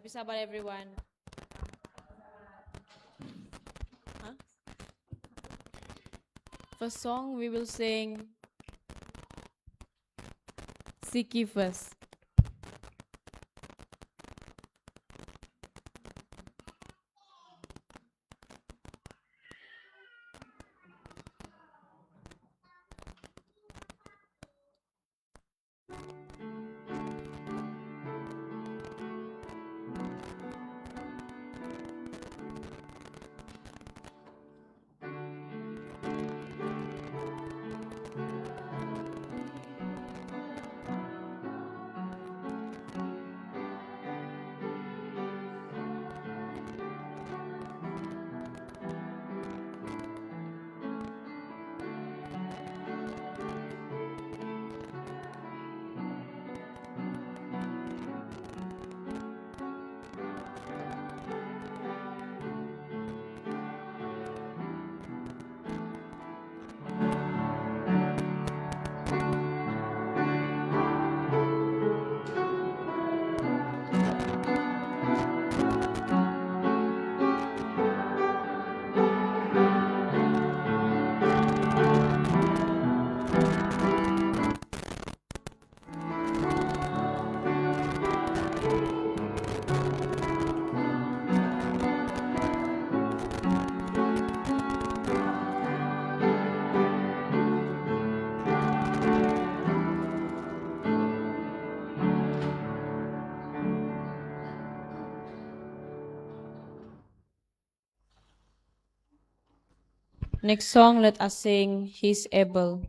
Tapi sabar everyone. Huh? First song we will sing Seek Ye First. Next song, let us sing He's Able.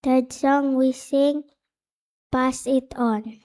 Third song we sing Pass It On.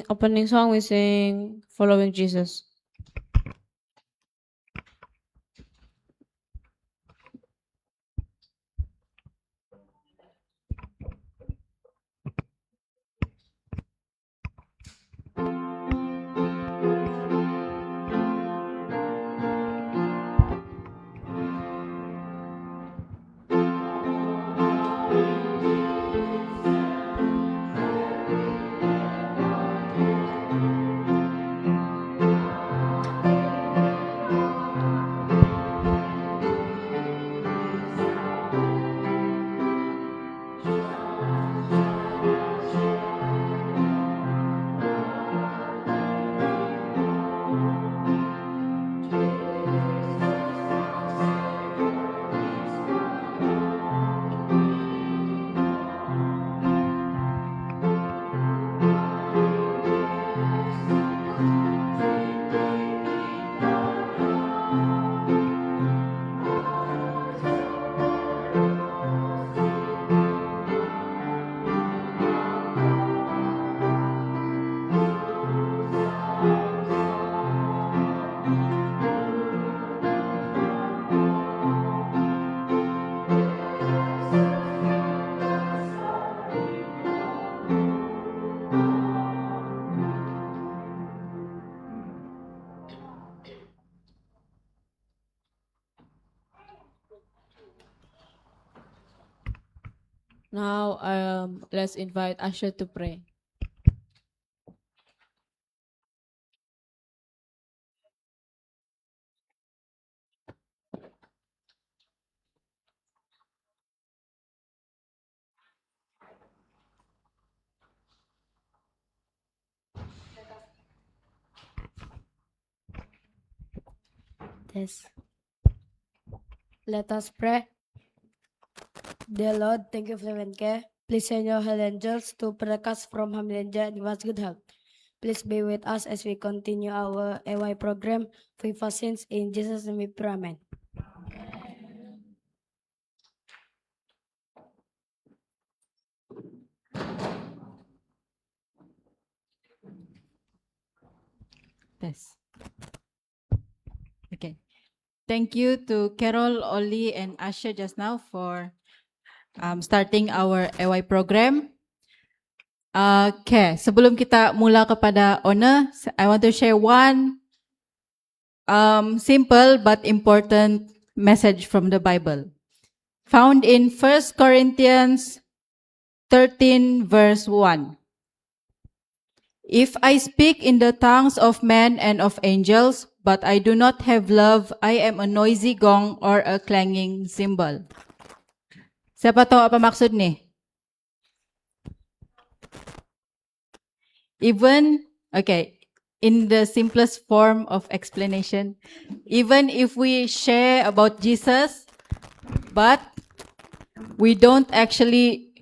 Opening song we sing Following Jesus. Now, let's invite Asher to pray. Yes. Let us pray. Dear Lord, thank you for your care. Please send your holy angels to protect us from harm, danger, and give us good health. Please be with us as we continue our AY program. Forgive us sins. In Jesus' name we pray. Amen. Yes. Okay. Thank you to Carol, Oli, and Asha just now for starting our AY program. Okay, sebelum kita mula kepada honor, I want to share one simple but important message from the Bible. Found in 1 Corinthians 13 verse 1. If I speak in the tongues of men and of angels, but I do not have love, I am a noisy gong or a clanging cymbal. Siapa tahu apa maksud ni? Even, okay, in the simplest form of explanation, even if we share about Jesus, but we don't actually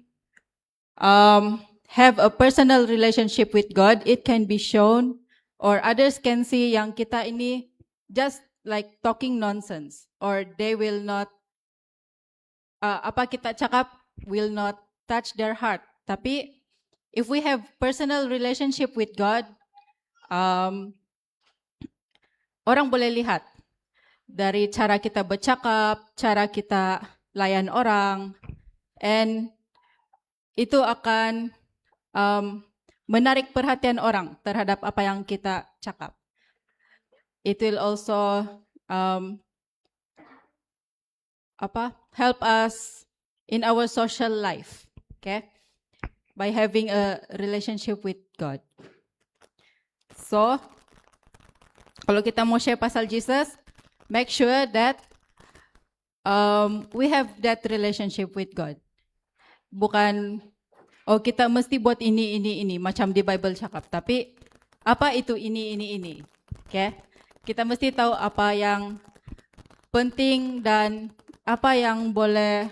have a personal relationship with God, it can be shown or others can see yang kita ini just like talking nonsense, or they will not, apa kita cakap will not touch their heart. Tapi if we have personal relationship with God, orang boleh lihat dari cara kita bercakap, cara kita layan orang, and itu akan menarik perhatian orang terhadap apa yang kita cakap. It will also help us in our social life, okay? By having a relationship with God. So, kalau kita mau share pasal Jesus, make sure that we have that relationship with God. Bukan, kita mesti buat ini, macam di Bible cakap. Tapi, apa itu ini? Okay? Kita mesti tahu apa yang penting dan apa yang boleh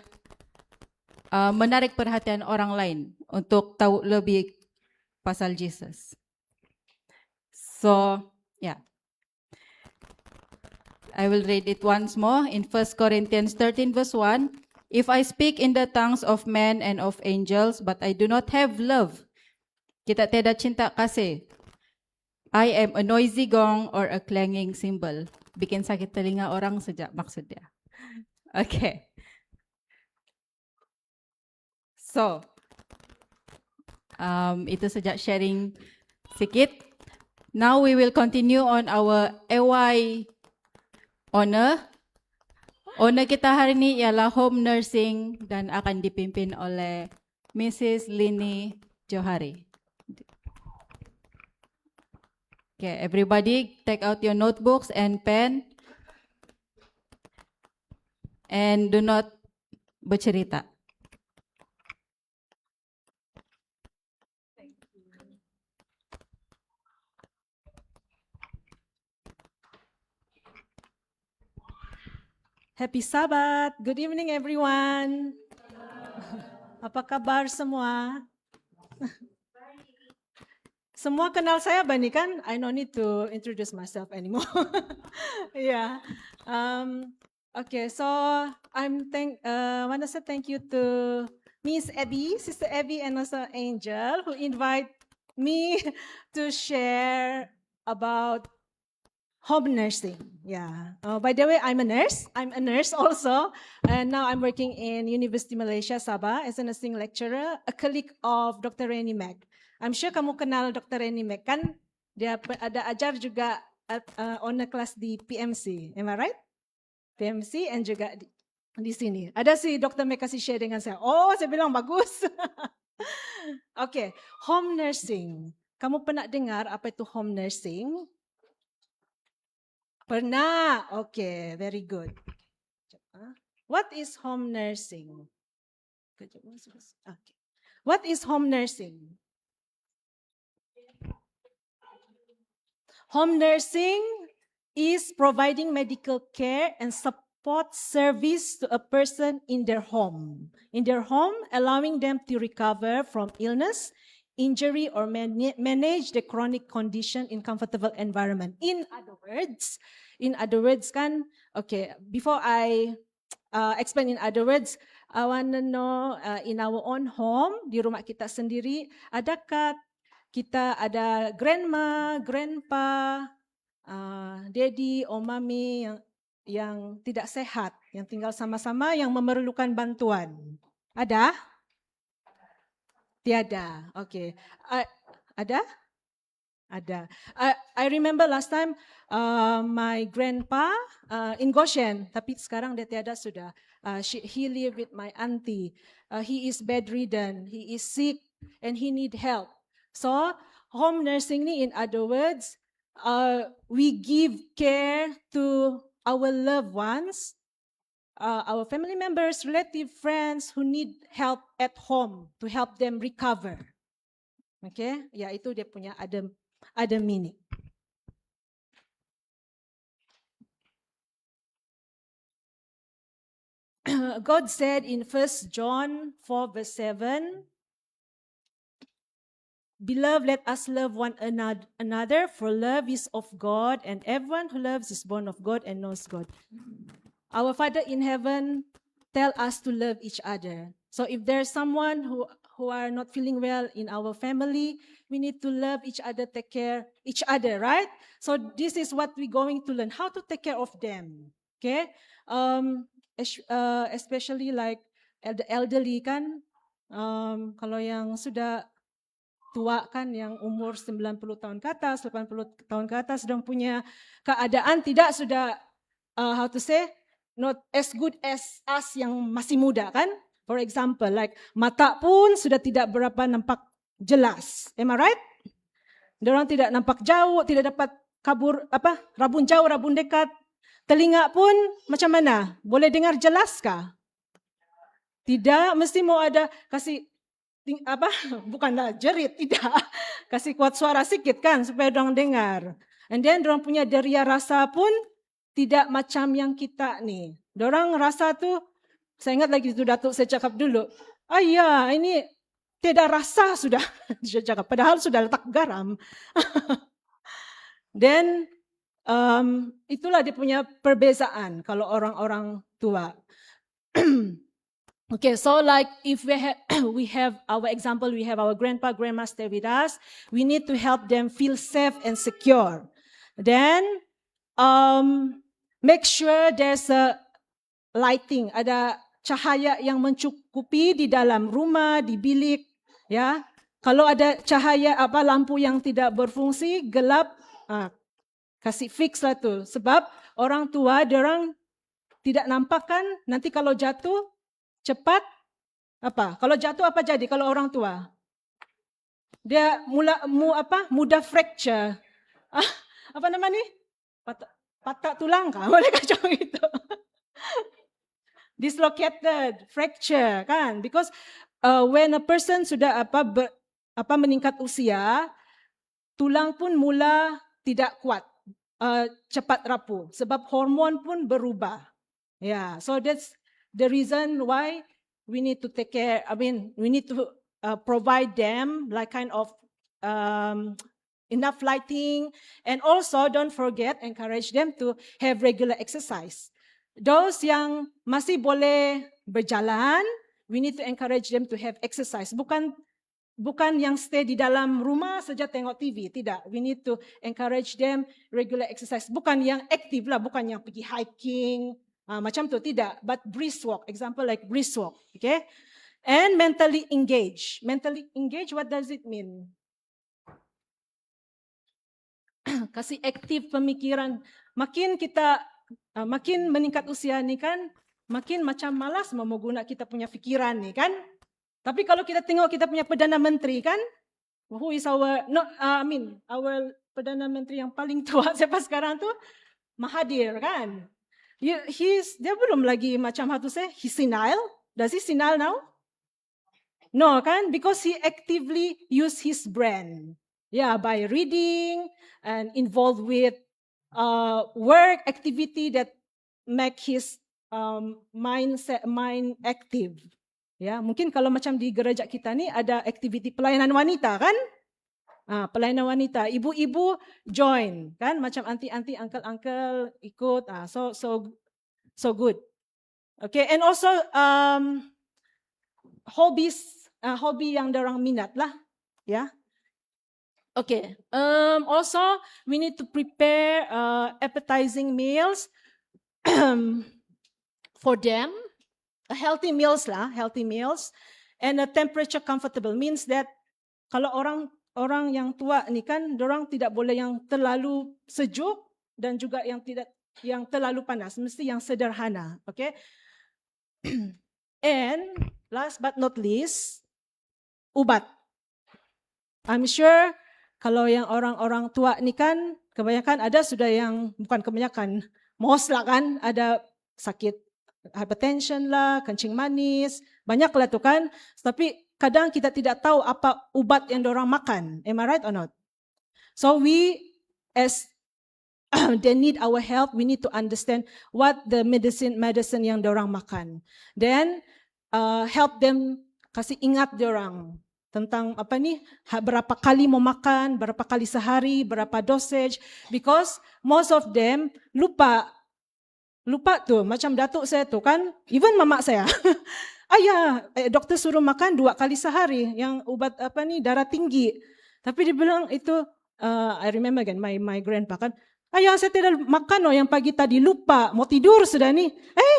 menarik perhatian orang lain untuk tahu lebih pasal Jesus. So, yeah. I will read it once more in 1 Corinthians 13 verse 1. If I speak in the tongues of men and of angels, but I do not have love, kita tiada cinta kasih, I am a noisy gong or a clanging cymbal. Bikin sakit telinga orang sejak maksudnya. Okay. So, itu sejak sharing sikit. Now we will continue on our AY honor. Honor kita hari ini ialah home nursing dan akan dipimpin oleh Mrs. Lini Johari. Okay, everybody take out your notebooks and pen and do not bercerita. Happy Sabbath. Good evening, everyone. Apa kabar semua? Semua kenal saya Bani kan? I no need to introduce myself anymore. Yeah. Okay, so want to say thank you to Miss Abby, Sister Abby, and also Angel, who invite me to share about home nursing. Yeah. By the way, I'm a nurse. I'm a nurse also, and now I'm working in University Malaysia Sabah as a nursing lecturer, a colleague of Dr. Reni Mac. I'm sure kamu kenal Dr. Reni Mac kan? Dia ada ajar juga on a class di PMC. Am I right? PMC and juga di sini. Ada si Dr. May kasih share dengan saya. Oh, saya bilang bagus. Oke, home nursing. Kamu pernah dengar apa itu home nursing? Pernah. Oke, very good. What is home nursing? Okay. What is home nursing? Home nursing is providing medical care and support service to a person in their home. In their home, allowing them to recover from illness, injury, or manage the chronic condition in comfortable environment. In other words kan, okay, before I explain in other words, I want to know in our own home, di rumah kita sendiri, adakah kita ada grandma, grandpa, daddy, or mami yang tidak sehat, yang tinggal sama-sama, yang memerlukan bantuan. Ada? Tiada. Okay. Ada? Ada. I remember last time my grandpa in Goshen, tapi sekarang dia tiada sudah. He live with my auntie. He is bedridden, he is sick, and he need help. So, home nursing ni, in other words, we give care to our loved ones, our family members, relative, friends who need help at home to help them recover. Okay, ya itu dia punya ada meaning. God said in 1 John 4 verse 7, Beloved, let us love one another, for love is of God, and everyone who loves is born of God and knows God. Our Father in heaven tell us to love each other. So if there's someone who are not feeling well in our family, we need to love each other, take care each other, right? So this is what we're going to learn, how to take care of them. Okay? Especially like the elderly kan, kalau yang sudah tua kan, yang umur 90 tahun ke atas, 80 tahun ke atas, sedang punya keadaan tidak sudah, how to say, not as good as us yang masih muda kan. For example, like mata pun sudah tidak berapa nampak jelas. Am I right? Diorang tidak nampak jauh, tidak dapat rabun jauh, rabun dekat. Telinga pun macam mana? Boleh dengar jelas kah? Tidak, mesti mau ada kasih bukanlah jerit, tidak. Kasih kuat suara sikit kan supaya dorang dengar. And then dorang punya deria rasa pun tidak macam yang kita ni. Dorang rasa tu, saya ingat lagi tu Datuk saya cakap dulu, ya ini tidak rasa sudah. Dia cakap, padahal sudah letak garam. Then itulah dia punya perbezaan kalau orang-orang tua. Okay, so like if we have our example, we have our grandpa, grandma stay with us, we need to help them feel safe and secure. Then make sure there's a lighting, ada cahaya yang mencukupi di dalam rumah, di bilik, ya. Kalau ada cahaya lampu yang tidak berfungsi, gelap, kasih fix lah tu. Sebab orang tua, diorang tidak nampak kan, nanti kalau jatuh cepat kalau jatuh apa jadi kalau orang tua? Dia mudah fracture. Apa nama ni? Patah tulang kah? Boleh kacau itu. Dislocated, fracture kan? Because when a person sudah meningkat usia, tulang pun mula tidak kuat, cepat rapuh. Sebab hormon pun berubah. Yeah, so that's the reason why we need to take care. We need to provide them like kind of enough lighting, and also don't forget, encourage them to have regular exercise. Those yang masih boleh berjalan, we need to encourage them to have exercise. Bukan yang stay di dalam rumah saja tengok TV, tidak. We need to encourage them regular exercise. Bukan yang aktif lah, bukan yang pergi hiking, macam tu, tidak. But brisk walk, example like brisk walk, okay? And mentally engage. Mentally engage, what does it mean? Kasih aktif pemikiran. Makin meningkat usia ni kan, makin macam malas mau guna kita punya fikiran ni kan. Tapi kalau kita tengok kita punya Perdana Menteri kan, who is our, our Perdana Menteri yang paling tua siapa sekarang tu? Mahathir kan. Dia belum lagi macam how to say, he's senile. Does he senile now? No kan, because he actively use his brain. Yeah, by reading and involved with work activity that make his mind active. Ya, mungkin kalau macam di gereja kita ni ada aktiviti pelayanan wanita kan? Pelayanan wanita, ibu-ibu join kan? Macam aunty-aunty, uncle-uncle ikut. So good. Okay, and also hobi yang dorang minat lah, ya. Okay. Also, we need to prepare appetizing meals for them. Healthy meals, and a temperature comfortable means that kalau orang yang tua ni kan, dorang tidak boleh yang terlalu sejuk dan juga yang terlalu panas, mesti yang sederhana, okay? And last but not least, ubat. I'm sure kalau yang orang-orang tua ni kan, kebanyakan ada sudah yang, bukan kebanyakan, most lah kan, ada sakit hypertension lah, kencing manis, banyak lah tu kan. Tapi kadang kita tidak tahu apa ubat yang dorang makan. Am I right or not? So we, as they need our help, we need to understand what the medicine yang dorang makan. Then help them, kasih ingat dorang tentang berapa kali mau makan, berapa kali sehari, berapa dosage, because most of them lupa tu, macam datuk saya tu kan, even mamak saya. Ayah, doktor suruh makan 2 kali sehari yang ubat darah tinggi. Tapi dia bilang itu, I remember again my grandpa kan, ayah saya tidak makan yang pagi tadi, lupa, mau tidur sudah ni.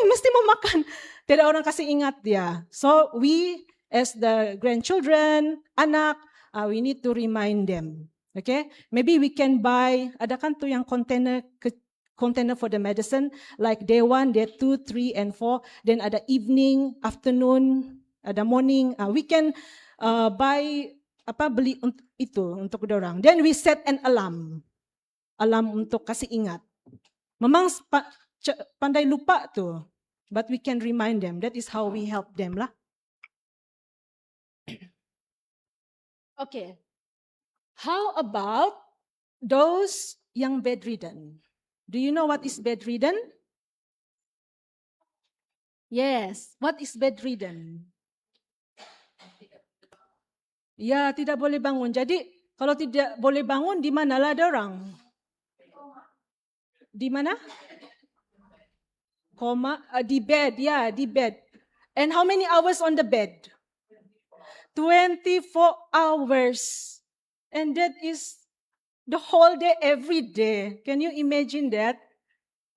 Mesti mau makan. Tidak orang kasih ingat dia. So we as the grandchildren, anak, we need to remind them. Okay? Maybe we can buy, ada kan tu yang container for the medicine, like day 1, day 2, 3, and 4. Then ada evening, afternoon, ada morning. We can beli itu untuk dorang. Then we set an alarm untuk kasih ingat. Memang pandai lupa tu, but we can remind them. That is how we help them lah. Okay. How about those yang bedridden? Do you know what is bedridden? Yes, what is bedridden? Ya, tidak boleh bangun. Jadi, kalau tidak boleh bangun, di manalah dorang? Di mana? Di bed, ya, di bed. And how many hours on the bed? 24 hours. And that is the whole day, every day. Can you imagine that?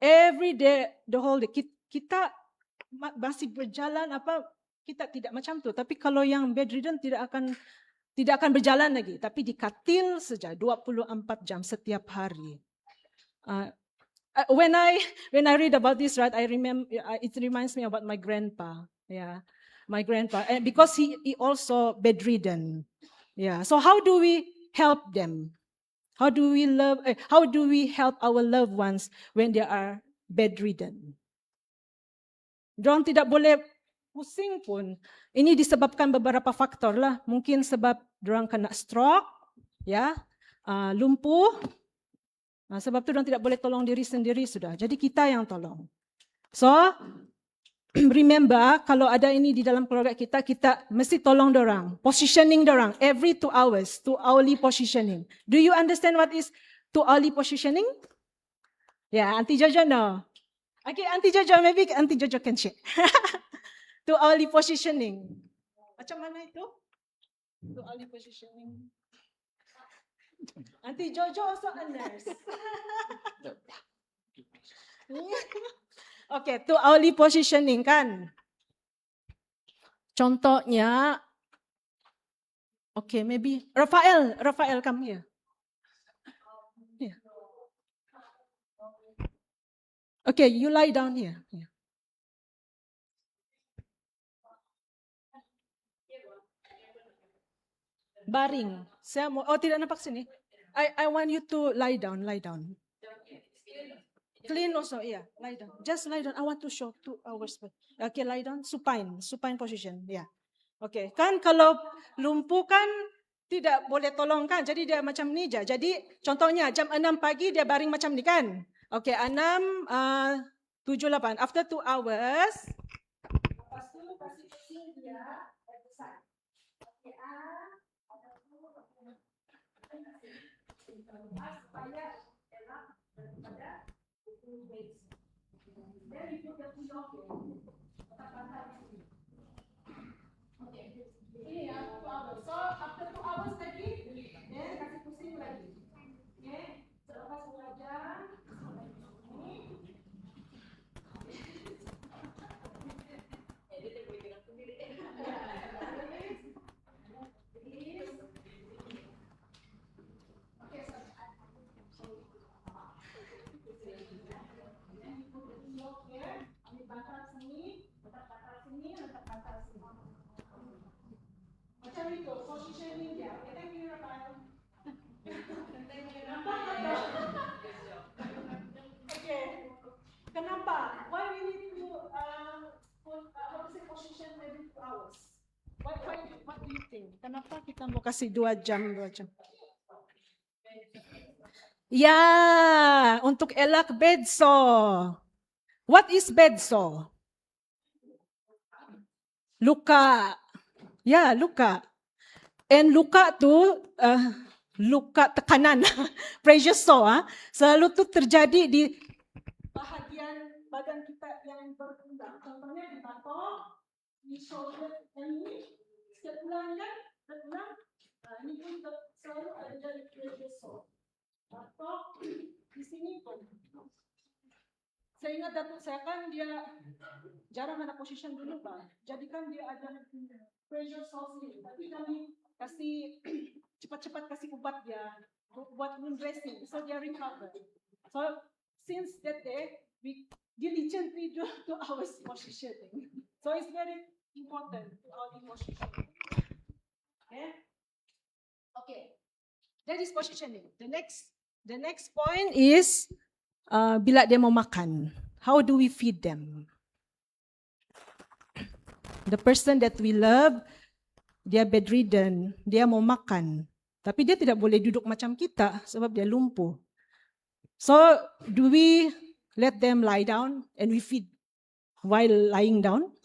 Every day, the whole day. Kita masih berjalan kita tidak macam tu. Tapi kalau yang bedridden tidak akan berjalan lagi. Tapi dikatil saja 24 jam setiap hari. When I read about this, right, I remember it reminds me about my grandpa. Yeah, my grandpa, and because he also bedridden. Yeah. So how do we help them? How do we help our loved ones when they are bedridden? Dorang tidak boleh pusing pun. Ini disebabkan beberapa faktor lah. Mungkin sebab dorang kena stroke, ya, lumpuh. Sebab tu dorang tidak boleh tolong diri sendiri sudah. Jadi kita yang tolong. So, remember, kalau ada ini di dalam keluarga kita mesti tolong dorang. Positioning dorang, every 2 hours, 2 hourly positioning. Do you understand what is 2 hourly positioning? Yeah, Auntie Jojo no. Okay, Auntie Jojo, maybe Auntie Jojo can share. 2 hourly positioning. Macam mana itu? 2 hourly positioning. Auntie Jojo also a nurse. Okay, 2 hourly positioning kan. Contohnya, okay, maybe Rafael come here. Yeah. Okay, you lie down here. Yeah. Baring. Saya mau, oh tidak nampak sini. I want you to lie down. Clean also, yeah, lie down. Just lie down. I want to show 2 hours. Okay, lie down. Supine position, yeah. Okay, kan kalau lumpuh kan tidak boleh tolong kan, jadi dia macam ni je. Jadi contohnya jam 6 pagi dia baring macam ni kan. Okay, 6, 7, 8. After 2 hours, lepas tu kasih pusing dia exercise. Okay, supaya elak daripada weights. Then you put the pillow, letak di sini. Okay, ini ya 2 hours. So after 2 hours lagi, then kasih pusing lagi. Okay, selepas belajar, macam itu, positioning dia. Okay, thank you, Rafael. Okay, kenapa? Why we need to position every 2 hours? What do you think? Kenapa kita mau kasih 2 jam? Ya, untuk elak bed sore. What is bed sore? Luka. Ya, luka. And luka tu, luka tekanan, pressure sore, selalu tu terjadi di bahagian badan kita yang berpindah. Contohnya di batok, di shoulder, ini, setiap bulan kan, ini pun selalu ada pressure sore. Batok, di sini pun. Saya ingat datuk saya kan dia jarang ada position dulu Pak. Jadi kan dia ada pressure sore sini. Tapi kami kasih cepat-cepat kasih ubat dia buat wound dressing. So dia recover. So since that day we diligently do 2 hours positioning. So it's very important to our positioning. Okay. That is positioning. The next point is bila dia mau makan, how do we feed them? The person that we love, dia bedridden, dia mau makan. Tapi dia tidak boleh duduk macam kita sebab dia lumpuh. So, do we let them lie down and we feed while lying down?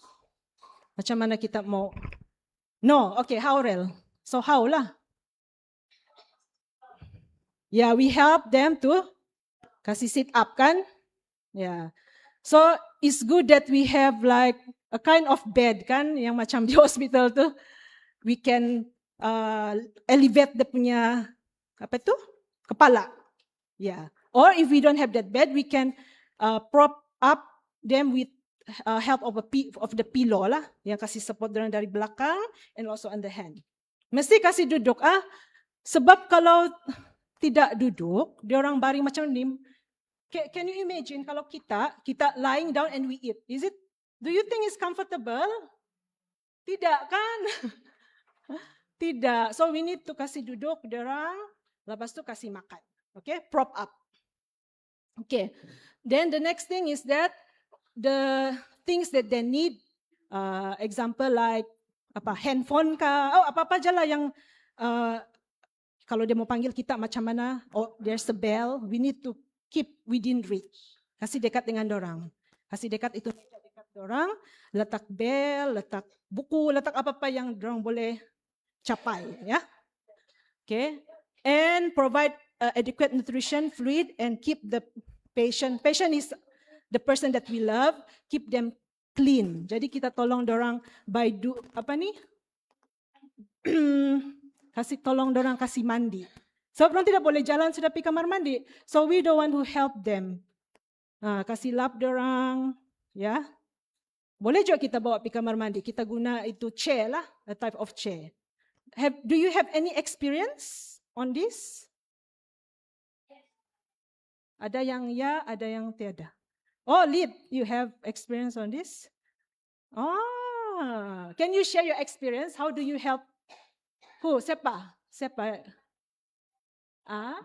Macam mana kita mau? No, okay, how Rel? So how lah? Yeah, we help them to kasih sit up kan? Yeah. So it's good that we have like a kind of bed kan, yang macam di hospital tu. We can elevate dia punya apa tu? Kepala. Yeah. Or if we don't have that bed, we can prop up them with help of the pillow lah, yang kasih support dari belakang and also on the hand. Mesti kasih duduk sebab kalau tidak duduk, dia orang baring macam ni. Can you imagine kalau kita lying down and we eat? Do you think it's comfortable? Tidak kan? Tidak. So we need to kasih duduk dia orang, lepas tu kasih makan. Okay, prop up. Okay. Then the next thing is that the things that they need, example like handphone apa-apa je lah yang kalau dia mau panggil kita macam mana, there's a bell, we need to keep within reach. Kasih dekat dengan dorang. Kasih dekat itu dekat dorang, letak bel, letak buku, letak apa-apa yang dorang boleh capai, ya. Okay. And provide adequate nutrition, fluid, and keep the patient is the person that we love, keep them clean. Jadi kita tolong dorang by kasih tolong dorang kasih mandi. Sebab orang tidak boleh jalan sudah pergi kamar mandi. So we the one who help them. Kasih lap dorang, ya. Boleh juga kita bawa pergi kamar mandi. Kita guna itu chair lah, a type of chair. Do you have any experience on this? Ada yang ya, ada yang tiada. Oh, Lid, you have experience on this? Can you share your experience? How do you help Who? Siapa? Siapa? Ah?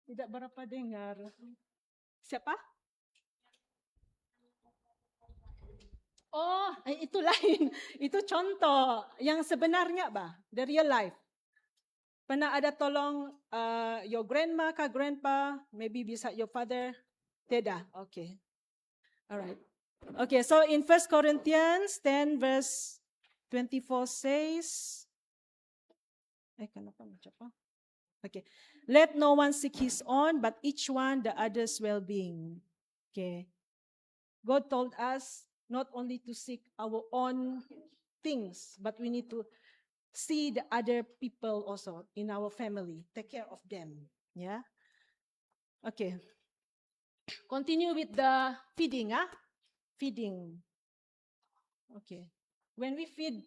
Tidak berapa dengar. Siapa? Oh, itu lain. Itu contoh. Yang sebenarnya, the real life. Pernah ada tolong your grandma kah, grandpa, maybe beside your father? Tidak. Okay. Alright. Okay, so in 1 Corinthians 10 verse 24 says, kenapa macam apa? Okay. Let no one seek his own, but each one the other's well-being. Okay. God told us not only to seek our own things, but we need to see the other people also in our family. Take care of them. Yeah. Okay. Continue with the feeding. Feeding. Okay. When we feed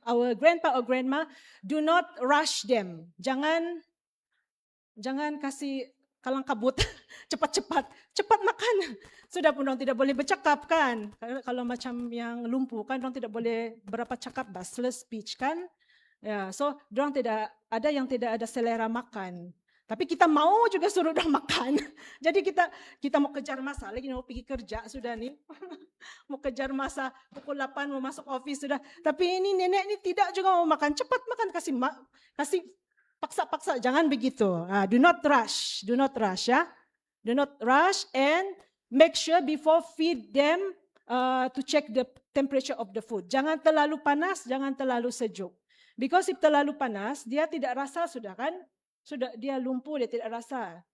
our grandpa or grandma, do not rush them. Jangan kasih kalang kabut, cepat-cepat, cepat makan. Sudah pun dong tidak boleh bercakap kan. Kalau macam yang lumpuh kan dong tidak boleh berapa cakap, slurred speech kan. Ya, so dong tidak ada yang tidak ada selera makan. Tapi kita mau juga suruh dong makan. Jadi kita mau kejar masa, lagi mau pergi kerja sudah nih. Mau kejar masa pukul 8 mau masuk office sudah. Tapi ini nenek ini tidak juga mau makan, cepat makan, kasih paksa-paksa, jangan begitu. Do not rush ya. Do not rush and make sure before feed them to check the temperature of the food. Jangan terlalu panas, jangan terlalu sejuk. Because if terlalu panas, dia tidak rasa sudah kan? Sudah dia lumpuh, dia tidak rasa.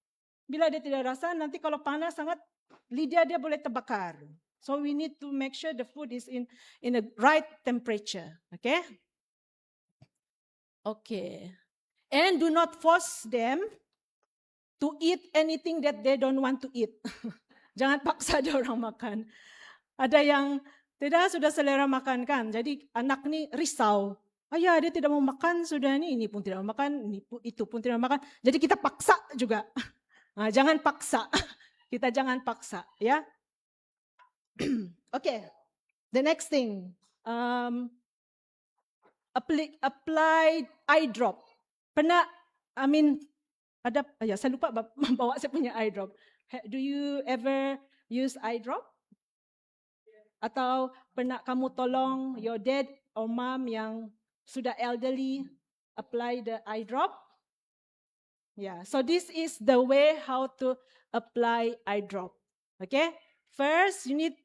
Bila dia tidak rasa, nanti kalau panas sangat, lidah dia boleh terbakar. So we need to make sure the food is in a right temperature. Okay? Okay. And do not force them to eat anything that they don't want to eat. Jangan paksa dia orang makan. Ada yang tidak sudah selera makan kan. Jadi anak ni risau. Ayah dia tidak mau makan sudah ini pun tidak mau makan, itu pun tidak mau makan. Jadi kita paksa juga. Jangan paksa. Kita jangan paksa, ya. Okay. The next thing. Apply eye drop. Pernah, saya lupa bawa saya punya eye drop. Do you ever use eye drop? Atau pernah kamu tolong your dad or mom yang sudah elderly apply the eye drop? Yeah, so this is the way how to apply eye drop. Okay, first you need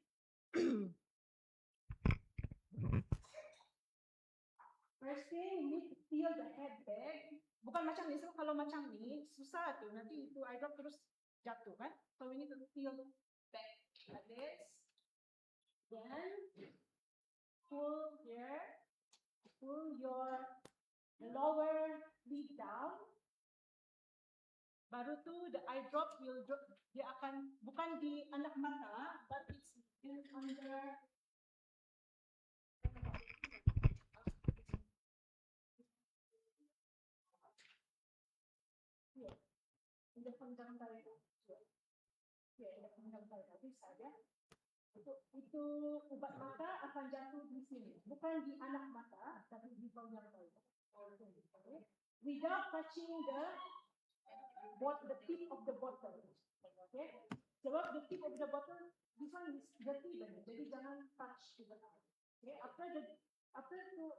first thing you need to feel the head bag. Bukan macam ni, so kalau macam ni susah tuh, nanti itu eye drop terus jatuh kan? So we need to feel back like this. Then pull here. Pull your lower lid down. Baru tu the eye drop will drop, dia akan bukan di anak mata, but it's in under here, in the panggang tali. Here, in the panggang tali. Bisa ya. Itu ubat mata akan jatuh di sini, bukan di anak mata, tapi di panggang tali. Without touching the tip of the bottle. Okay? Sebab the tip of the bottle, this one is dirty banget, jadi jangan touch to the eye. Okay? After to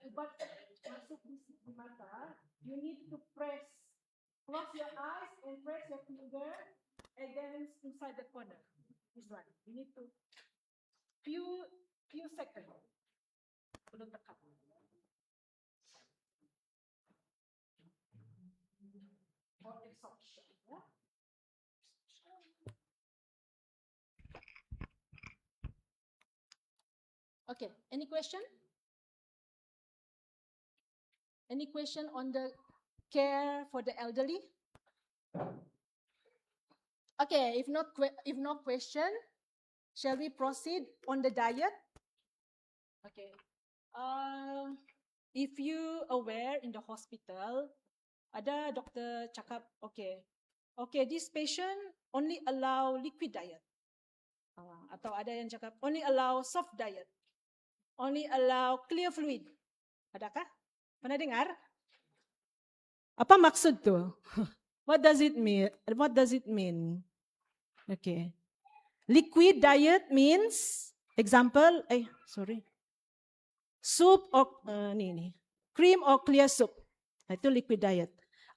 ubat masuk di mata, you need to press, close your eyes and press your finger against inside the corner. This one. You need to few seconds. Belum tekan. Or exhaustion. Yeah? Okay. Any question? Any question on the care for the elderly? Okay, if no question, shall we proceed on the diet? Okay. If you aware in the hospital, ada doktor cakap, okay, this patient only allow liquid diet. Atau ada yang cakap only allow soft diet. only allow clear fluid. Adakah? Pernah dengar? Apa maksud tu? What does it mean? What does it mean? Okay. Liquid diet means, example, soup or cream or clear soup. Itu liquid diet.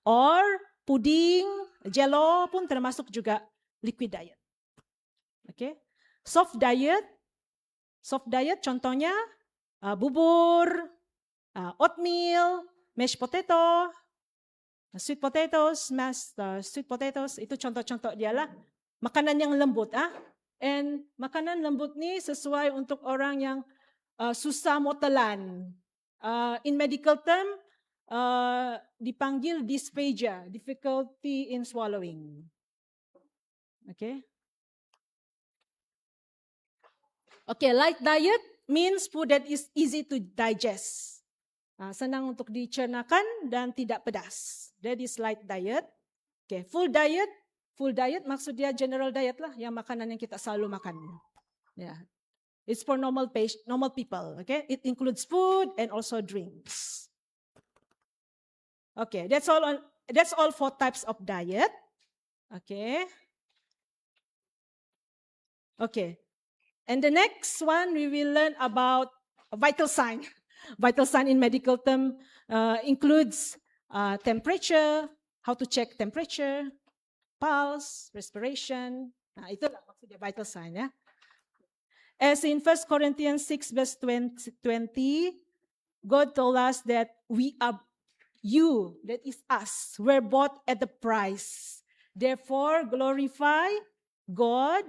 Or pudding, jello pun termasuk juga liquid diet. Okay. Soft diet contohnya bubur, oatmeal, mashed potato, sweet potatoes, sweet potatoes, itu contoh-contoh dia lah. Makanan yang lembut. And makanan lembut ni sesuai untuk orang yang susah mau telan. In medical term, dipanggil dysphagia, difficulty in swallowing. Okay. Okay, light diet means food that is easy to digest. Senang untuk dicernakan dan tidak pedas. That is light diet. Okay, full diet maksud dia general diet lah, yang makanan yang kita selalu makan. Yeah. It's for normal people, okay? It includes food and also drinks. Okay, that's all 4 types of diet. Okay. Okay. And the next one we will learn about vital sign. Vital sign in medical term includes temperature, how to check temperature, pulse, respiration. Itulah maksudnya vital sign, ya. As in 1 Corinthians 6 verse 20, God told us that that is us, were bought at the price. Therefore, glorify God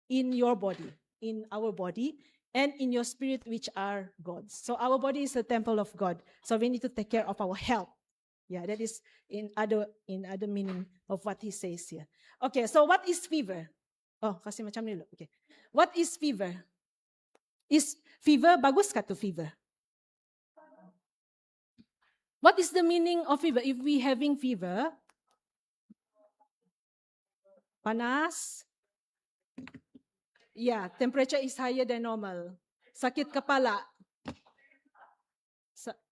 in your body, in our body, and in your spirit, which are God's. So our body is the temple of God. So we need to take care of our health. Yeah, that is in other meaning of what he says here. Okay, so what is fever? Oh, kasih macam ni dulu. Okay. What is fever? Is fever bagus kah tu fever? What is the meaning of fever? If we having fever, panas, yeah, temperature is higher than normal. Sakit kepala,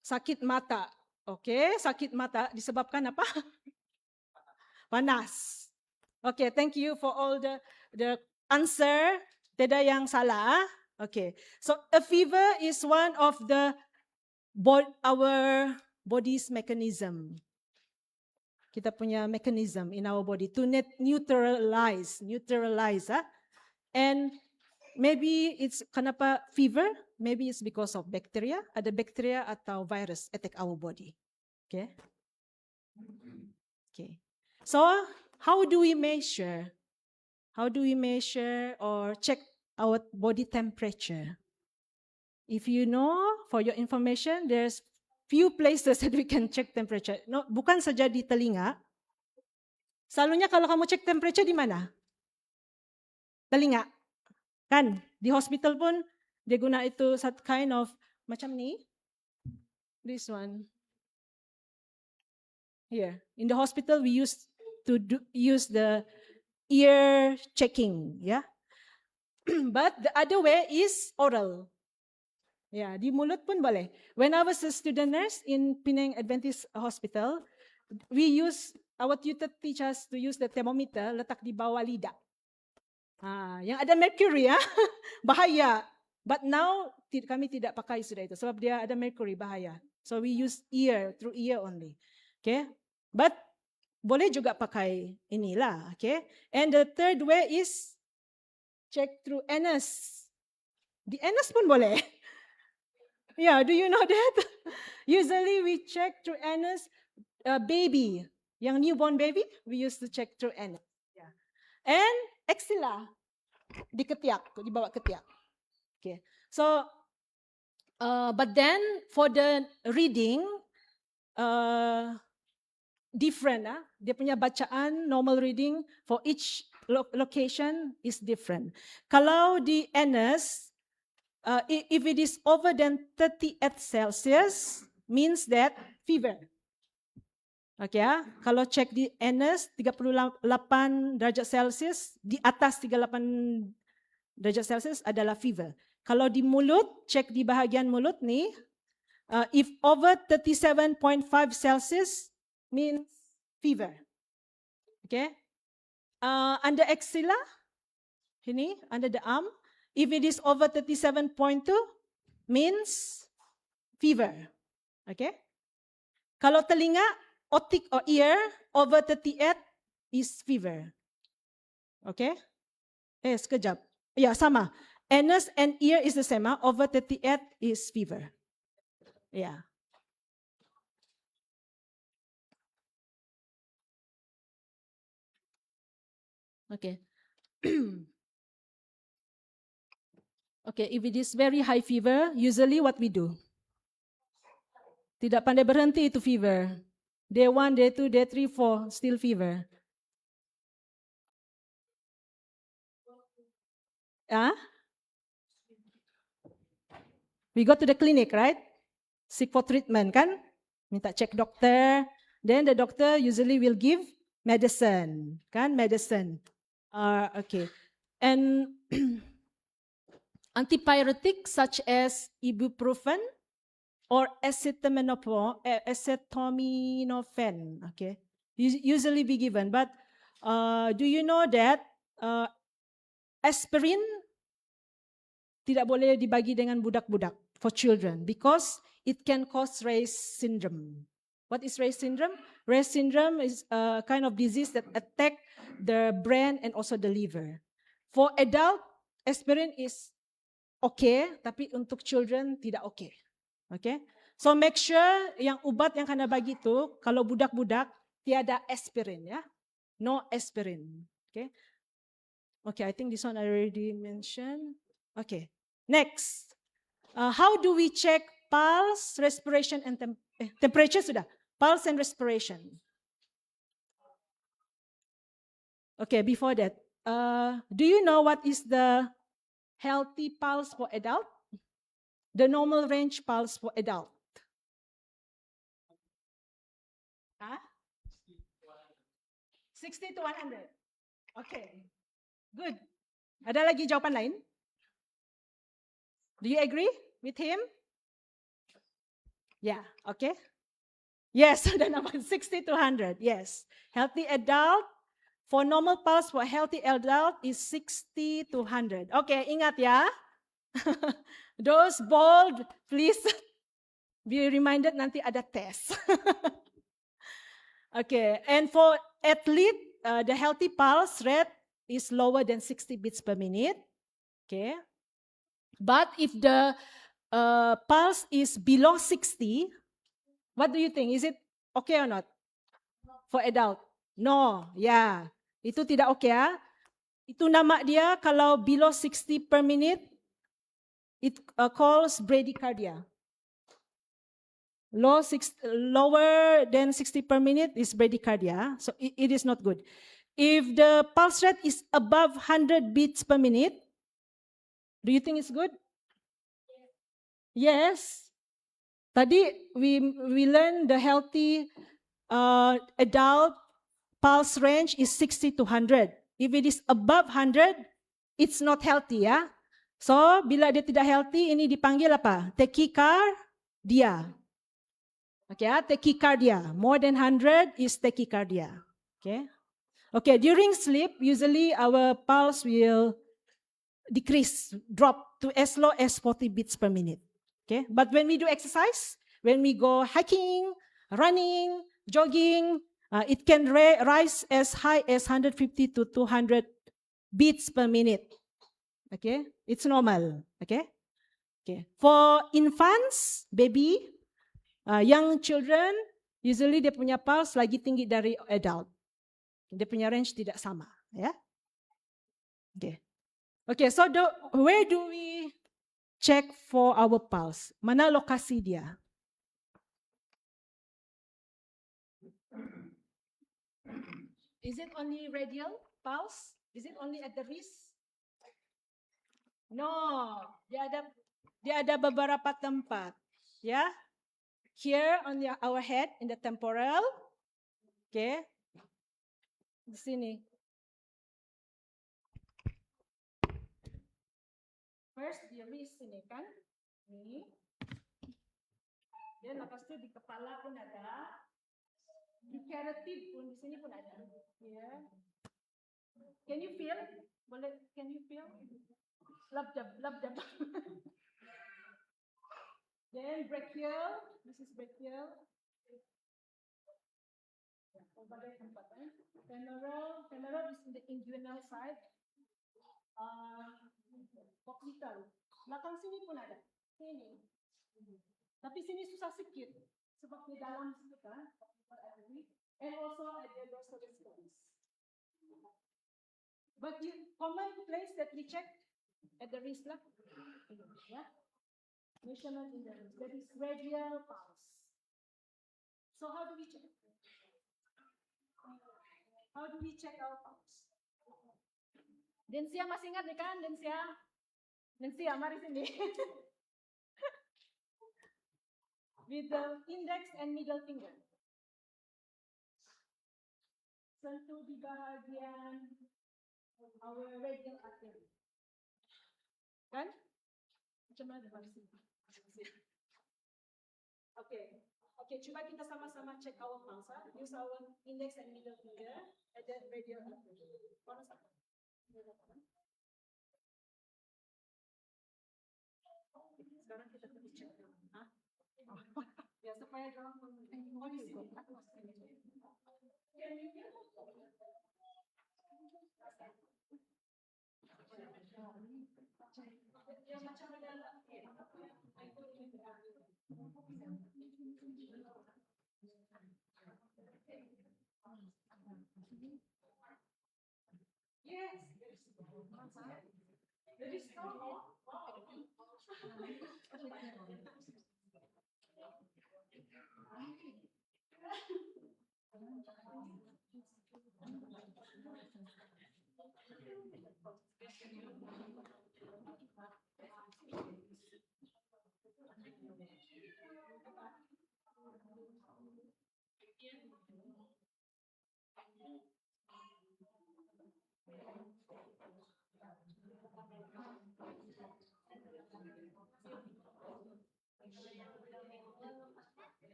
sakit mata. Okay, sakit mata disebabkan apa? Panas. Okay, thank you for all the answer. Tidak yang salah. Okay, so a fever is one of our body's mechanism. Kita punya mechanism in our body to neutralize. And maybe it's kenapa fever? Maybe it's because of bacteria. Ada bacteria atau virus attack our body. Okay. So how do we measure? How do we measure or check our body temperature? If you know, for your information, there's few places that we can check temperature. No, bukan saja di telinga. Selalunya kalau kamu cek temperature di mana? Telinga. Kan? Di hospital pun dia guna itu satu kind of macam ni. This one. Here. In the hospital we use the ear checking, yeah. But the other way is oral. Yeah, di mulut pun boleh. When I was a student nurse in Penang Adventist Hospital, our tutor teach us to use the thermometer, letak di bawah lidah. Yang ada mercury, bahaya. But now kami tidak pakai sudah itu, sebab dia ada mercury, bahaya. So we use through ear only. Okay, but boleh juga pakai inilah. Okay, and the third way is check through anus. Di anus pun boleh. Yeah, do you know that? Usually we check through anus, baby, yang newborn baby, we used to check through anus. Yeah. And axilla, di ketiak, dibawa ketiak. Okay, so, but then for the reading, different. Dia punya bacaan, normal reading for each location is different. Kalau di anus, if it is over than 38 Celsius, means that fever. Okay, kalau cek di anus 38 derajat Celsius, di atas 38 derajat Celsius adalah fever. Kalau di mulut, cek di bahagian mulut ni, if over 37.5 Celsius means fever. Okay. Under axilla, ini under the arm, if it is over 37.2 means fever. Okay. Kalau telinga, otic or ear over 38 is fever. Okay. Sekejap. Ya, sama. Anus and ear is the same. Over 38 is fever. Yeah. Okay. Okay, if it is very high fever, usually what we do? Tidak pandai berhenti itu fever. Day 1, day 2, day 3, 4, still fever. We go to the clinic, right? Seek for treatment, kan? Minta cek dokter. Then the doctor usually will give medicine, kan? Medicine. Okay. And antipyretic such as ibuprofen or acetaminophen, okay, usually be given. But do you know that aspirin tidak boleh dibagi dengan budak-budak for children because it can cause Ray's syndrome. What is Ray's syndrome? Ray's syndrome is a kind of disease that attack the brain and also the liver. For adult, aspirin is okay, tapi untuk children tidak okay. Okay? So make sure yang ubat yang kena bagi tu, kalau budak-budak, tiada aspirin, ya. No aspirin. Okay? Okay, I think this one I already mentioned. Okay. Next, how do we check pulse, respiration, and temperature sudah? Pulse and respiration. Okay, before that, do you know what is the healthy pulse for adult? The normal range pulse for adult? 60 to 100. Okay, good. Ada lagi jawapan lain? Do you agree with him? Yeah, okay. Yes, sudah nampak 60 to 100. Yes. Healthy adult, for normal pulse for healthy adult is 60 to 100. Okay, ingat ya. Those bold, please be reminded nanti ada tes. Okay, and for athlete, the healthy pulse rate is lower than 60 beats per minute. Okay. But if the pulse is below 60, what do you think? Is it okay or not? For adult? No, yeah. Itu tidak okay, ya. Itu nama dia kalau below 60 per minute, it calls bradycardia. Lower than 60 per minute is bradycardia, so it is not good. If the pulse rate is above 100 beats per minute, do you think it's good? Yes. Tadi we learned the healthy adult pulse range is 60 to 100. If it is above 100, it's not healthy, ya. So, bila dia tidak healthy, ini dipanggil apa? Tachycardia. Okay, tachycardia. More than 100 is tachycardia. Okay. Okay, during sleep, usually our pulse will decrease, drop to as low as 40 beats per minute. Okay, but when we do exercise, when we go hiking, running, jogging, it can rise as high as 150 to 200 beats per minute. Okay, it's normal. Okay, okay. For infants, baby, young children, usually dia punya pulse lagi tinggi dari adult. Dia punya range tidak sama. Ya. Okay. Okay, so where do we check for our pulse? Mana lokasi dia? Is it only radial pulse? Is it only at the wrist? No, dia ada beberapa tempat. Ya, here on our head in the temporal. Okay, di sini. First, di wrist ini kan. Nih. Dan lepas itu di kepala pun ada. Di carotid pun, di sini pun ada. Ya. Can you feel? Boleh, can you feel? Labjab. Then brachial, this is brachial. Berbagai tempat. Femoral is in the inguinal side. Occipital. Belakang sini pun ada. Sini. Tapi sini susah sikit. Sebab di dalam situ kan. And also at the dorsalis bones. But the common place that we check at the wrist lah. Yeah. Measurement in the wrist. That is radial pulse. So how do we check? How do we check our pulse? Densia masih ingat nih kan? Densia, mari sini. With the index and middle finger. Sentuh di bahagian our radial artery. Kan? Macam mana mari sini? Oke, coba kita sama-sama check our pulse. Use our index and middle finger at the radial artery. Mana satu? Sekarang kita pergi cek. Ya supaya jangan di sini. Ya macam ada. Yes. There is no more.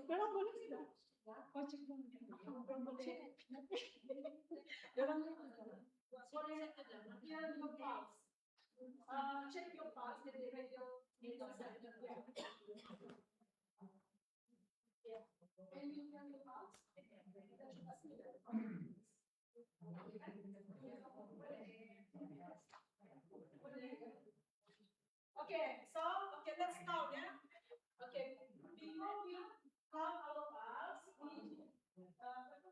Dorang boleh tidak? Kocek dong. Dorang boleh. Dorang boleh. Here your pulse. Check your pulse at the radial side. Yeah. Can you feel your pulse? Okay, let's count, yeah. Okay, before we count our pulse,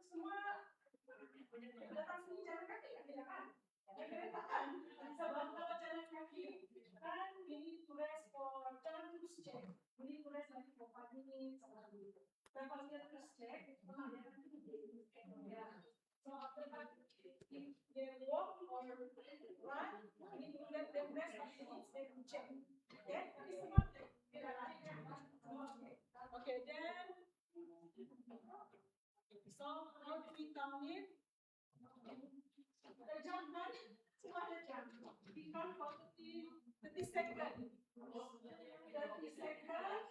semua datang sini jalan kaki, ya kan? Kereta kan? Sebab kalau jalan kaki, kan we need to rest for, jangan terus check. We need to rest like for 5 minutes. Dan kalau kita terus check, dia akan ya. So after that, if they walk or run, we need to let them rest 5 minutes, then we check. Okay? Okay, then, so how do we count it? The jump man, semua ada jump. We count for 30 seconds. 30 seconds.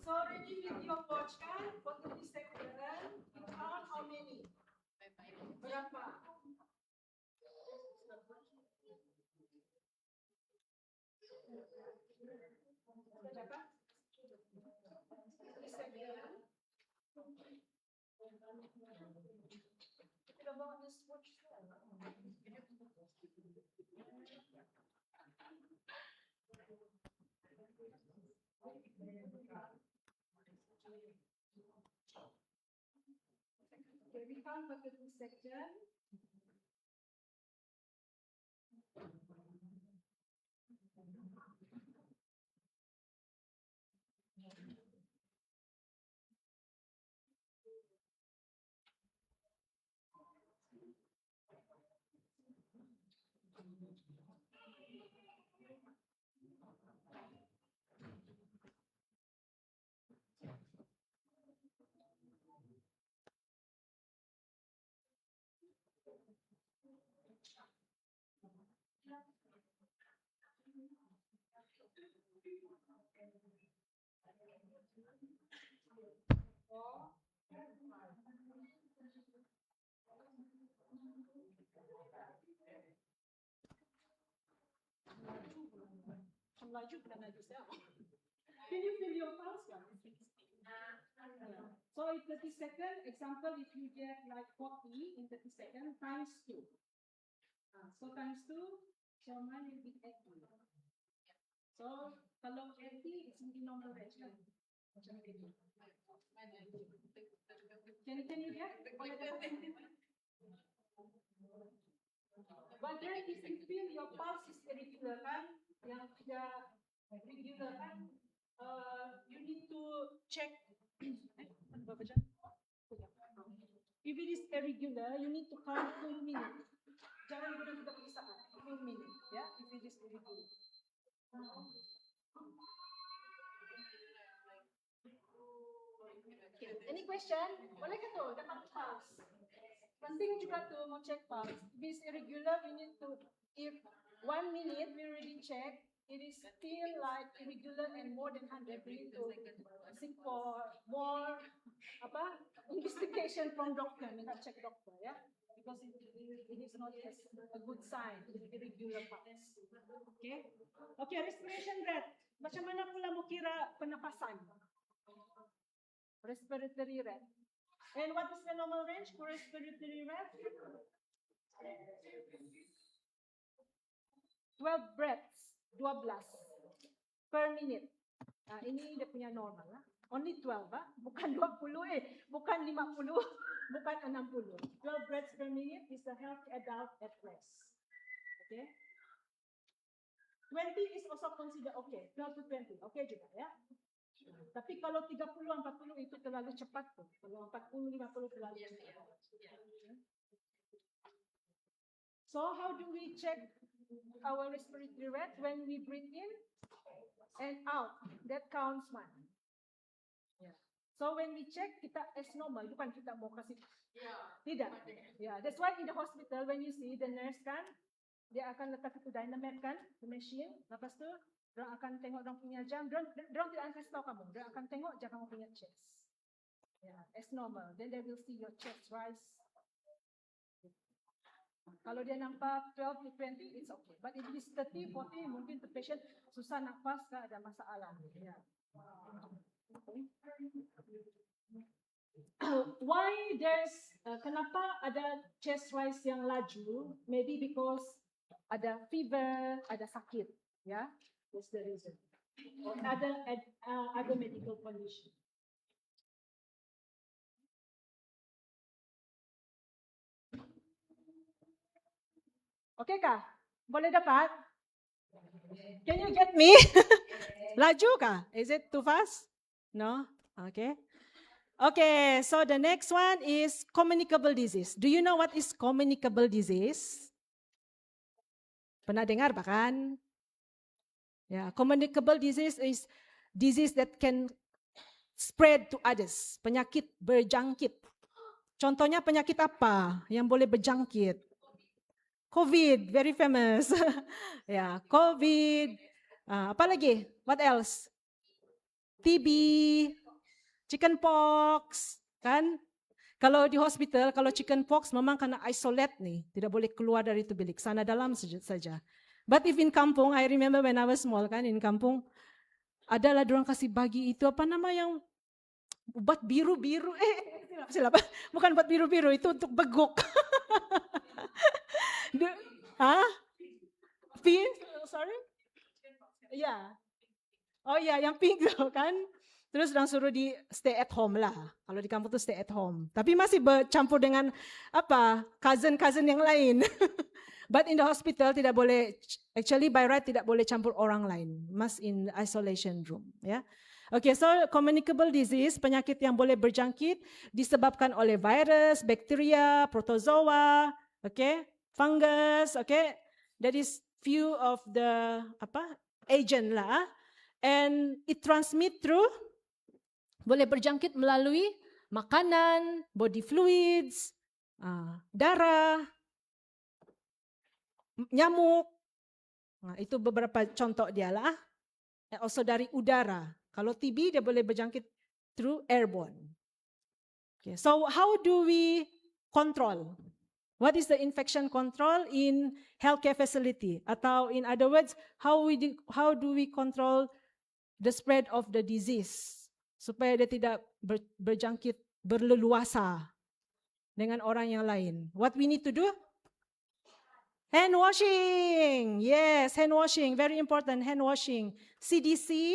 So already with your watch kan, for 30 seconds, you count how many? Berapa? Okay, we count for 30 seconds. Can you feel your pulse? So in 30 seconds, example, if you get like 40 in 30 seconds, times 2. So times 2, so mine will be 80. So kalau 80, it's in the normal range. Kan? Can you get? But then if you feel your pulse is irregular kan, yang tidak regular kan, you need to check. If it is irregular, you need to count full minute. Jangan guna pemeriksaan, full minute, ya. If it is irregular. Any question? Boleh ke tu? Dapat pulse. Penting juga tu mau check pulse. If it's irregular, we need to, if 1 minute we already check, it is still like irregular and more than 100, we need to seek for more investigation from doctor, minta check doctor, ya. Because it is not a good sign, irregular pulse. Okay? Okay, respiration rate. Macam mana pula mau kira pernafasan? Respiratory rate. And what is the normal range for respiratory rate? 12 breaths, 12 per minute. Ini dia punya normal. Only 12, bukan 20 bukan 50, bukan 60. 12 breaths per minute is a healthy adult at rest. Okay? 20 is also considered okay. 12 to 20, okay juga ya. Tapi kalau 30-40 itu terlalu cepat tuh. Kalau 40-50 terlalu cepat. So how do we check our respiratory rate? When we breathe in and out, that counts one. So when we check, kita as normal, bukan kita mau kasih. Tidak. Yeah, that's why in the hospital when you see the nurse kan, dia akan letak itu dynamite kan, the machine. Lepas tu, dorang akan tengok dorang punya jam. Dorang tidak akan kasih tahu kamu. Dorang akan tengok je kamu punya chest. Yeah, as normal. Then they will see your chest rise. Kalau dia nampak 12 to 20, it's okay. But if it is 30, 40, mungkin the patient susah nafas, ada masalah. Yeah. Why there's kenapa ada chest rise yang laju? Maybe because ada fever, ada sakit, ya. That's the reason. Or other medical condition. Okay kah? Boleh dapat? Can you get me? Laju kah? Is it too fast? No? Okay. Okay, so the next one is communicable disease. Do you know what is communicable disease? Pernah dengar bahkan? Yeah, communicable disease is disease that can spread to others. Penyakit berjangkit. Contohnya penyakit apa yang boleh berjangkit? COVID, very famous. Yeah, COVID. Apa lagi? What else? TB, chickenpox, kan? Kalau di hospital, kalau chickenpox memang kena isolate nih, tidak boleh keluar dari itu bilik, sana dalam saja. But if in kampung, I remember when I was small kan, in kampung, adalah dorang kasih bagi itu apa nama yang buat biru-biru. Silap. Bukan buat biru-biru, itu untuk beguk. Pink? Sorry? Ya. Oh ya, yang pink tuh kan. Terus orang suruh di stay at home lah. Kalau di kampung tuh stay at home. Tapi masih bercampur dengan cousin-cousin yang lain. But in the hospital tidak boleh, actually by right tidak boleh campur orang lain. Must in isolation room. Ya. Okay, so communicable disease, penyakit yang boleh berjangkit disebabkan oleh virus, bakteria, protozoa, okay, fungus, okay. That is few of the agent lah. And it transmit through, boleh berjangkit melalui makanan, body fluids, darah, nyamuk. Itu beberapa contoh dia lah. And also dari udara. Kalau TB dia boleh berjangkit through airborne. Okay, so how do we control? What is the infection control in healthcare facility? Atau in other words, how do we control the spread of the disease supaya dia tidak berjangkit berleluasa dengan orang yang lain? What we need to do? Hand washing. Yes, hand washing. Very important, hand washing. CDC,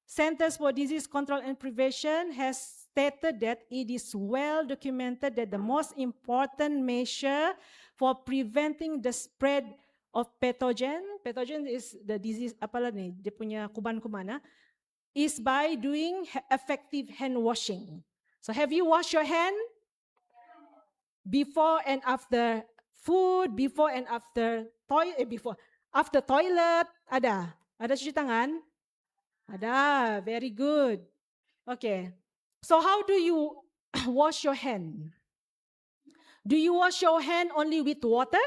Centers for Disease Control and Prevention, has stated that it is well documented that the most important measure for preventing the spread of pathogen is the disease, apalah ni, dia punya kuman-kuman, is by doing effective hand washing. So have you washed your hand? Before and after food, before and after after toilet, ada cuci tangan? Ada, very good. Okay, so how do you wash your hand? Do you wash your hand only with water?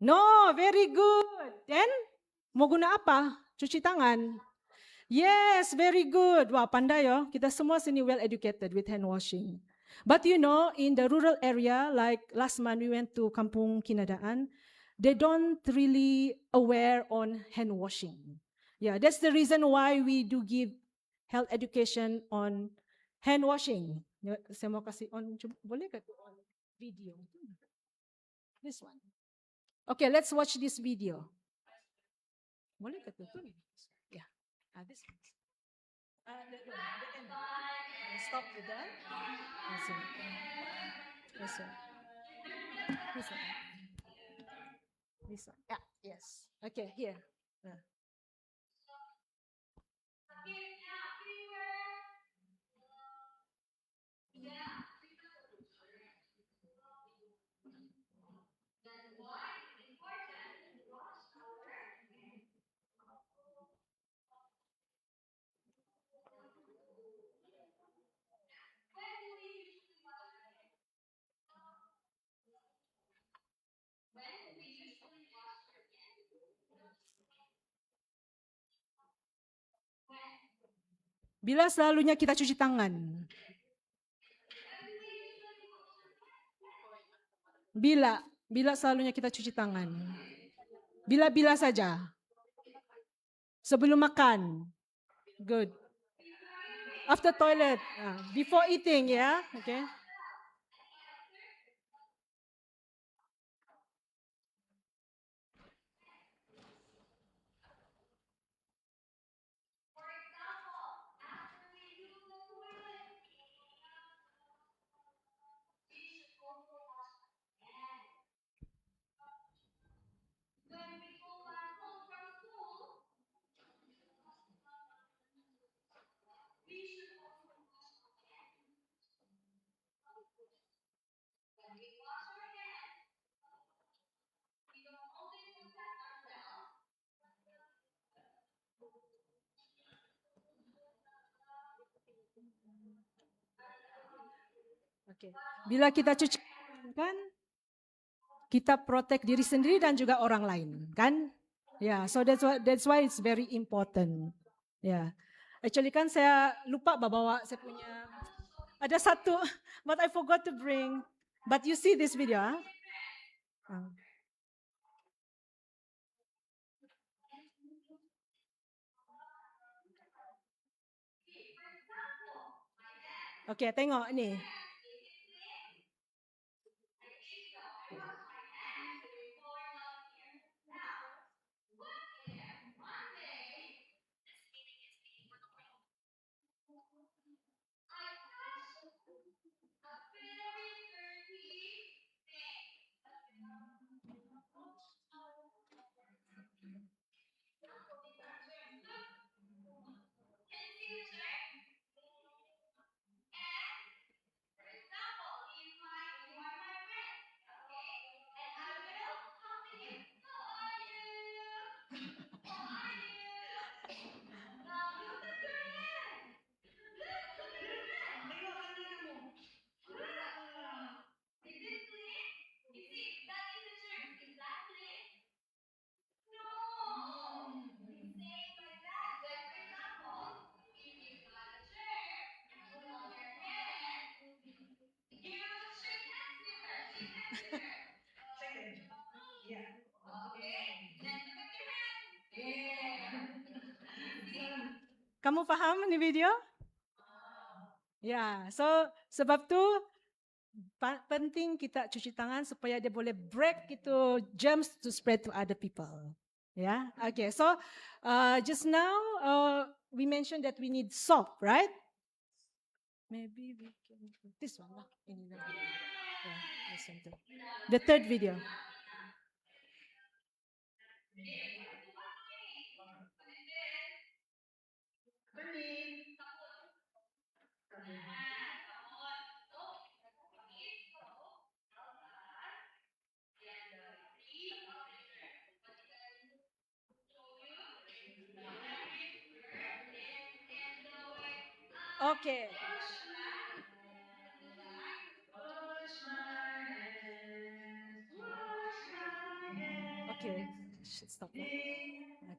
No, very good. Then, mau guna apa? Cuci tangan. Yes, very good. Wah, pandai yo. Kita semua sini well educated with hand washing. But you know, in the rural area, like last month we went to Kampung Kinadaan, they don't really aware on hand washing. Yeah, that's the reason why we do give health education on hand washing. Saya mau kasih on, boleh ke on video? This one. Okay, let's watch this video. Boleh ke tu? Yeah, this one. The end. Stop with that. This one. Yeah, yes. Okay, here. Bila selalunya kita cuci tangan? Bila selalunya kita cuci tangan? Bila saja? Sebelum makan? Good. After toilet? Before eating, yeah? Okay. Okay. Bila kita cuci kan, kita protect diri sendiri dan juga orang lain, kan? Yeah, so that's why it's very important. Yeah. Actually kan saya lupa bawa saya punya ada satu, but I forgot to bring. But you see this video, Oke, tengok nih. Kamu paham nih video? Ya, so sebab tu penting kita cuci tangan supaya dia boleh break itu germs to spread to other people. Ya, okay. So just now we mentioned that we need soap, right? Maybe we can this one lah. Ini lah. Yeah, listen to the third video. Okay. Okay. Stop.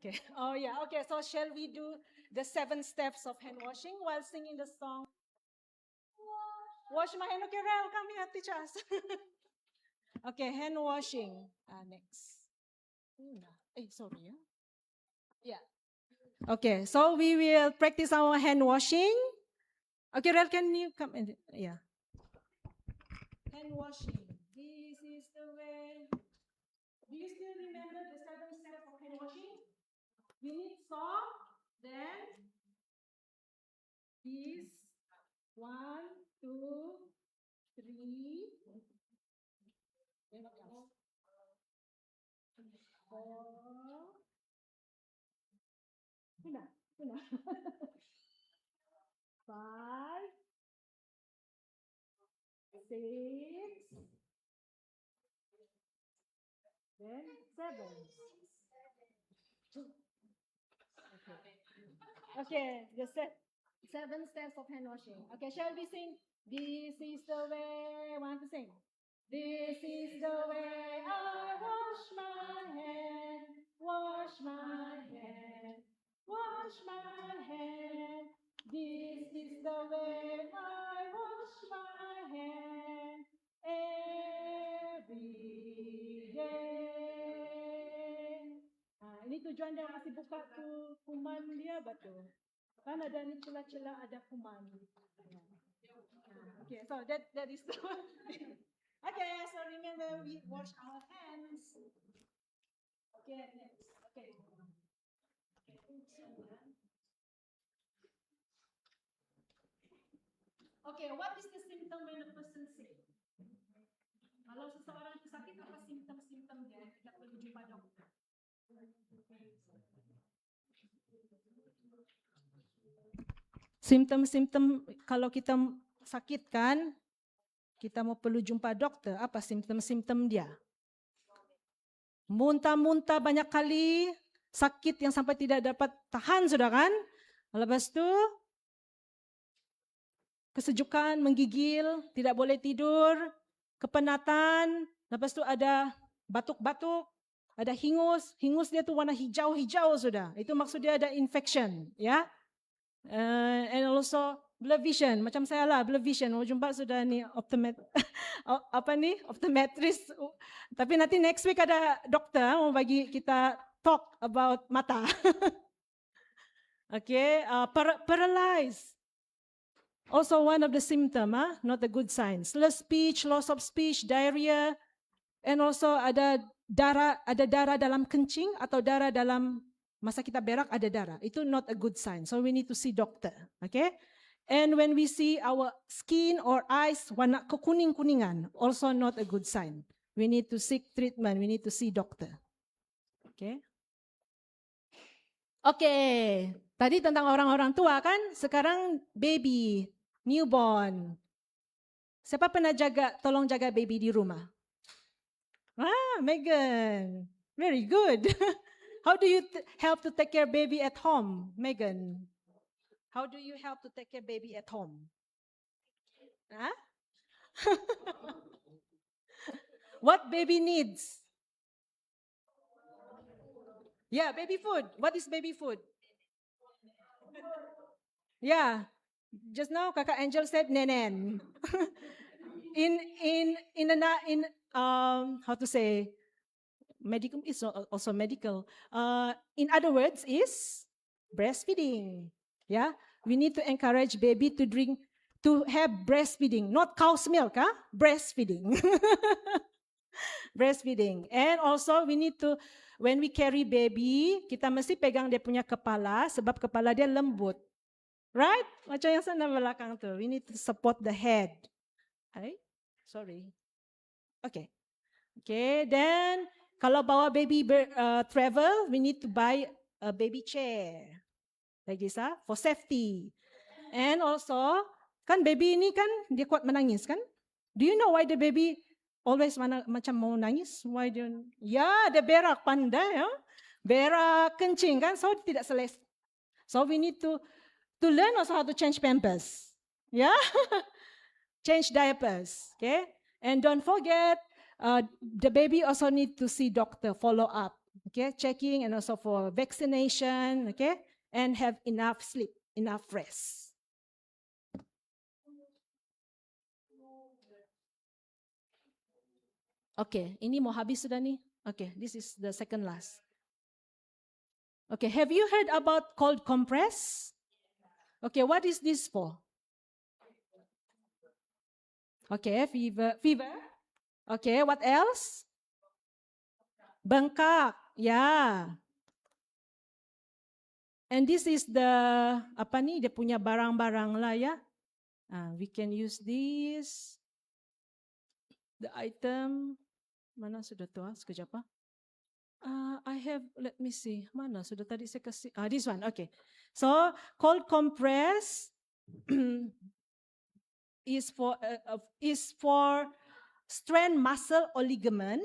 Okay. Oh yeah. Okay. So shall we do the 7 steps of hand washing while singing the song? Wash my hand. Okay, Rel, come here, teach us. Okay, hand washing. Next. Sorry. Yeah. Okay, so we will practice our hand washing. Okay, Rel, can you come in? Yeah. Hand washing. This is the way. Do you still remember the 7 steps of hand washing? We need soap, then this 1, 2, 3, 4. Una. 5, 6, then 7. Okay, the 7 steps of hand washing. Okay, shall we sing? This is the way. I want to sing. This is the way I wash my hand. Wash my hand. Wash my hand. This is the way I wash my hand every day. Ini tujuan dia masih buka tu kuman dia betul. Kan ada ni celah-celah ada kuman. Okay, so that is the one. Okay, so remember we wash our hands. Okay, next. Okay. Okay, what is the symptom when a person sick? Kalau seseorang itu sakit, apa simptom-simptom dia? Kita perlu jumpa dokter. Simptom-simptom kalau kita sakit kan, kita mau perlu jumpa dokter. Apa simptom-simptom dia? Muntah-muntah banyak kali, sakit yang sampai tidak dapat tahan sudah kan? Lepas tu kesejukan, menggigil, tidak boleh tidur, kepenatan, lepas tu ada batuk-batuk, ada hingus dia tu warna hijau-hijau sudah. Itu maksud dia ada infection, ya. And also blurred vision, macam saya lah blurred vision. Mau jumpa sudah ni optometrist. Tapi nanti next week ada dokter mau bagi kita talk about mata. Okay, paralyzed. Also one of the symptom, not a good sign. Slur speech, loss of speech, diarrhea, and also ada darah dalam kencing atau darah dalam masa kita berak ada darah. Itu not a good sign. So we need to see doctor. Okay? And when we see our skin or eyes warna kekuning-kuningan, also not a good sign. We need to seek treatment. We need to see doctor. Okay? Okay. Tadi tentang orang-orang tua kan? Sekarang baby, newborn. Siapa pernah tolong jaga baby di rumah? Megan. Very good. How do you help to take care baby at home, Megan? How do you help to take care baby at home? What baby needs? Yeah, baby food. What is baby food? Yeah. Just now Kakak Angel said nenen. How to say, medical is also medical. In other words, is breastfeeding. Yeah, we need to encourage baby to have breastfeeding, not cow's milk, breastfeeding. Breastfeeding. And also we need to, when we carry baby, kita mesti pegang dia punya kepala, sebab kepala dia lembut. Right? Macam yang sana belakang tu. We need to support the head. Sorry. Okay. Okay, then kalau bawa baby travel, we need to buy a baby chair. Like this, for safety. And also, kan baby ini kan dia kuat menangis kan? Do you know why the baby always macam mau nangis? Why dia berak pandai, berak kencing kan? So tidak selesai. So we need to learn also how to change pampers. Yeah? Change diapers, okay? And don't forget, the baby also need to see doctor, follow up, okay? Checking and also for vaccination, okay? And have enough sleep, enough rest. Okay, ini mau habis sudah nih. Okay, this is the second last. Okay, have you heard about cold compress? Okay, what is this for? Okay, fever. Okay, what else? Bengkak, yeah. And this is the, dia punya barang-barang lah ya. We can use this. The item, mana sudah tu? Sekejap. I have, let me see, mana sudah tadi saya kasih. This one, okay. So, cold compress is for strain muscle or ligament.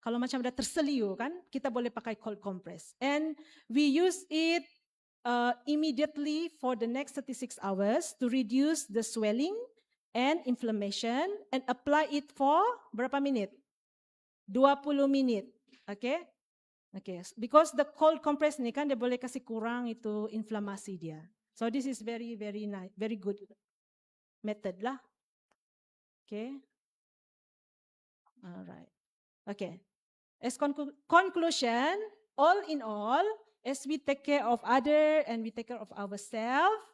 Kalau macam ada terseliu kan, kita boleh pakai cold compress. And we use it immediately for the next 36 hours to reduce the swelling and inflammation and apply it for berapa minit? 20 minit. Okay? Okay. Because the cold compress ni kan dia boleh kasih kurang itu inflamasi dia. So this is very, very nice, very good method lah. Okay. All right. Okay. As conclusion, all in all, as we take care of other and we take care of ourselves,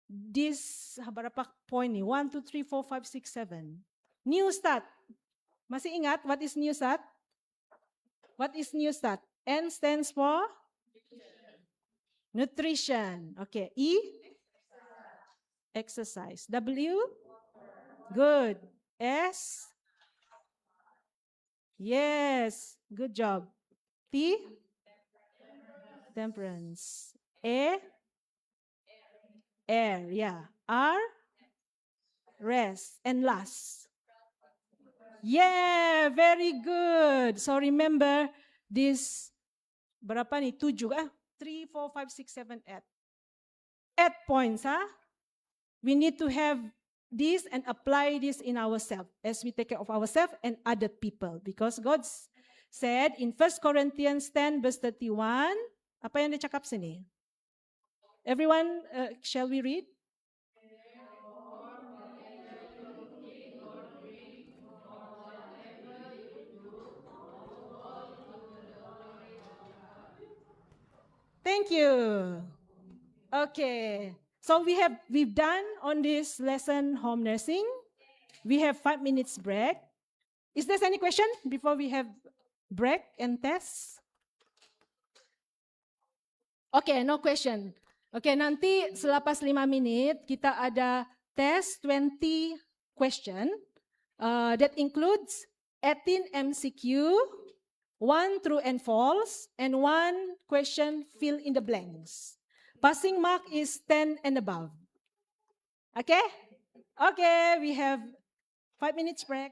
this berapa point ni? 1, 2, 3, 4, 5, 6, 7. New start. Masih ingat what is new start? What is new start? N stands for nutrition. Okay. E? Exercise. W? Good. S? Yes, good job. T? Temperance. A? Air, yeah. R? Rest. And last? Yeah, very good. So remember this, berapa nih? 7, 3, 4, 5, 6, 7, 8. 8 points, We need to have this and apply this in ourselves as we take care of ourselves and other people. Because God said in 1 Corinthians 10 verse 31, apa yang dia cakap sini? Everyone, shall we read? Thank you. Okay. So we've done on this lesson home nursing. We have 5 minutes break. Is there any question before we have break and test? Okay, no question. Okay, nanti selepas 5 menit kita ada tes 20 question that includes 18 MCQ, 1 true and false, and 1 question fill in the blanks. Passing mark is 10 and above. Okay? Okay, we have 5 minutes break.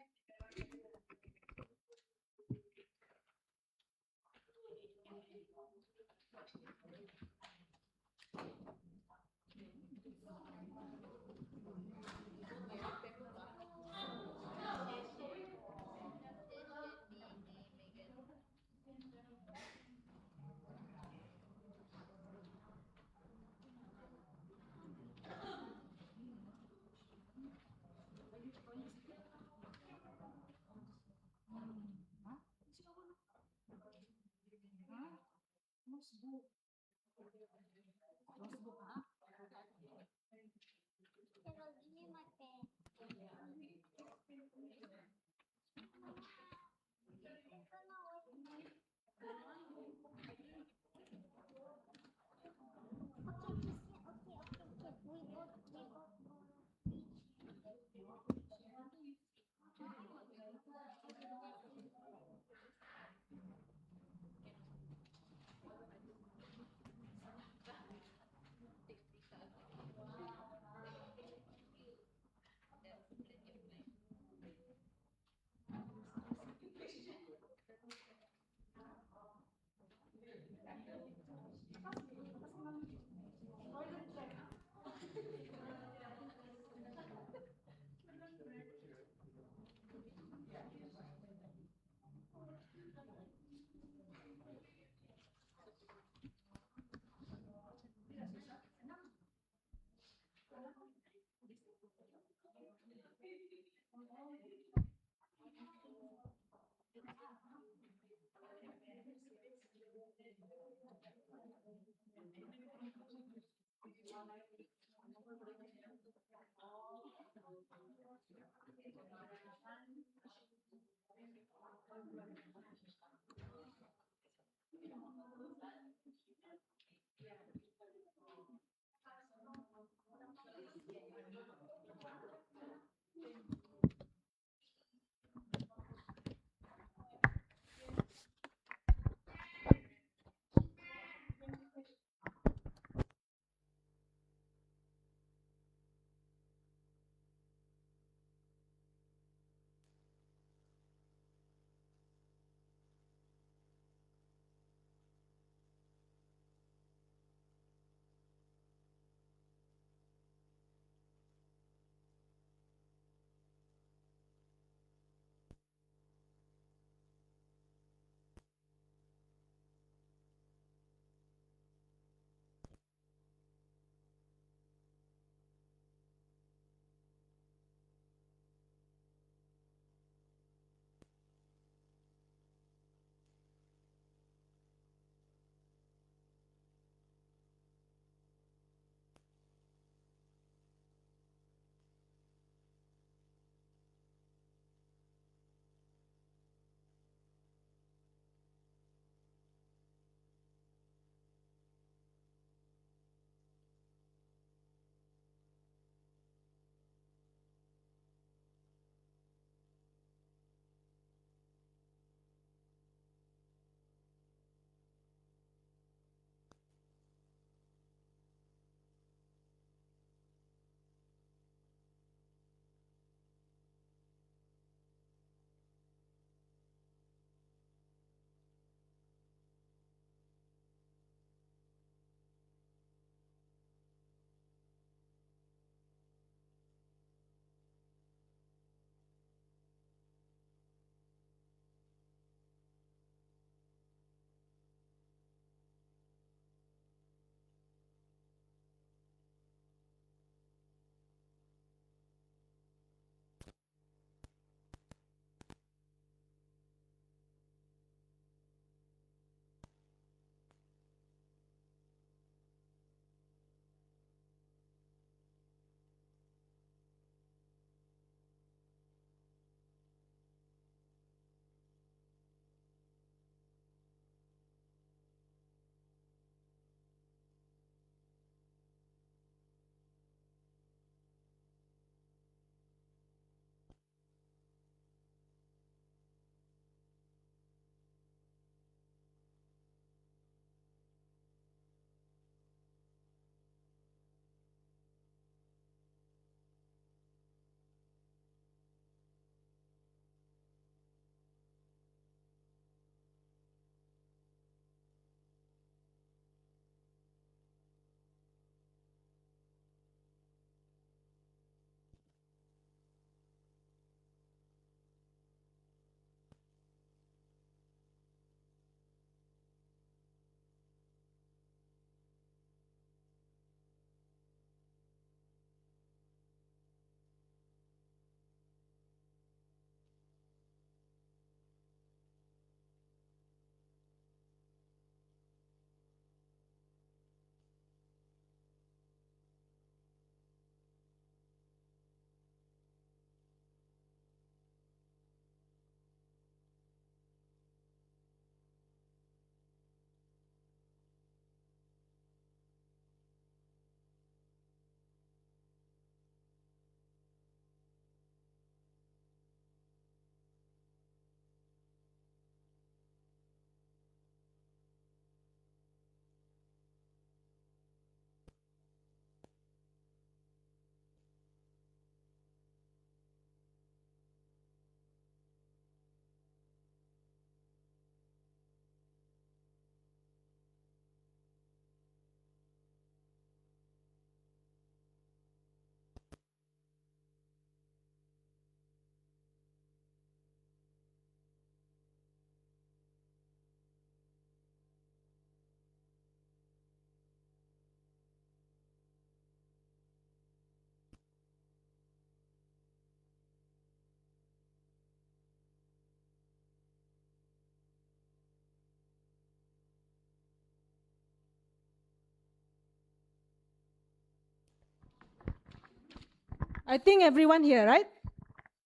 I think everyone here, right?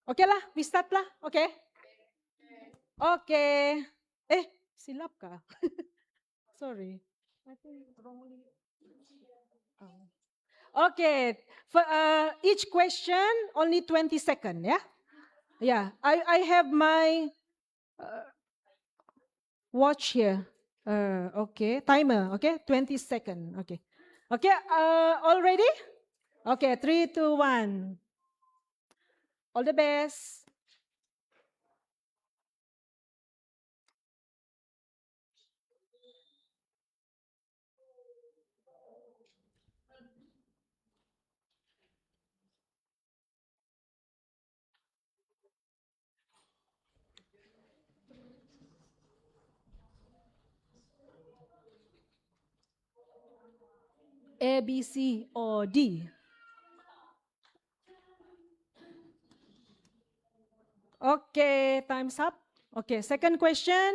Okay lah, we start lah. Okay. Okay. Silap ka? Sorry. I think wrongly. Okay. For each question, only 20 seconds, yeah? Yeah. I have my watch here. Okay. Timer, okay? 20 seconds. Okay. Okay, all ready? Okay, 3, 2, 1. All the best. A, B, C, or D? Okay, time's up. Okay, second question.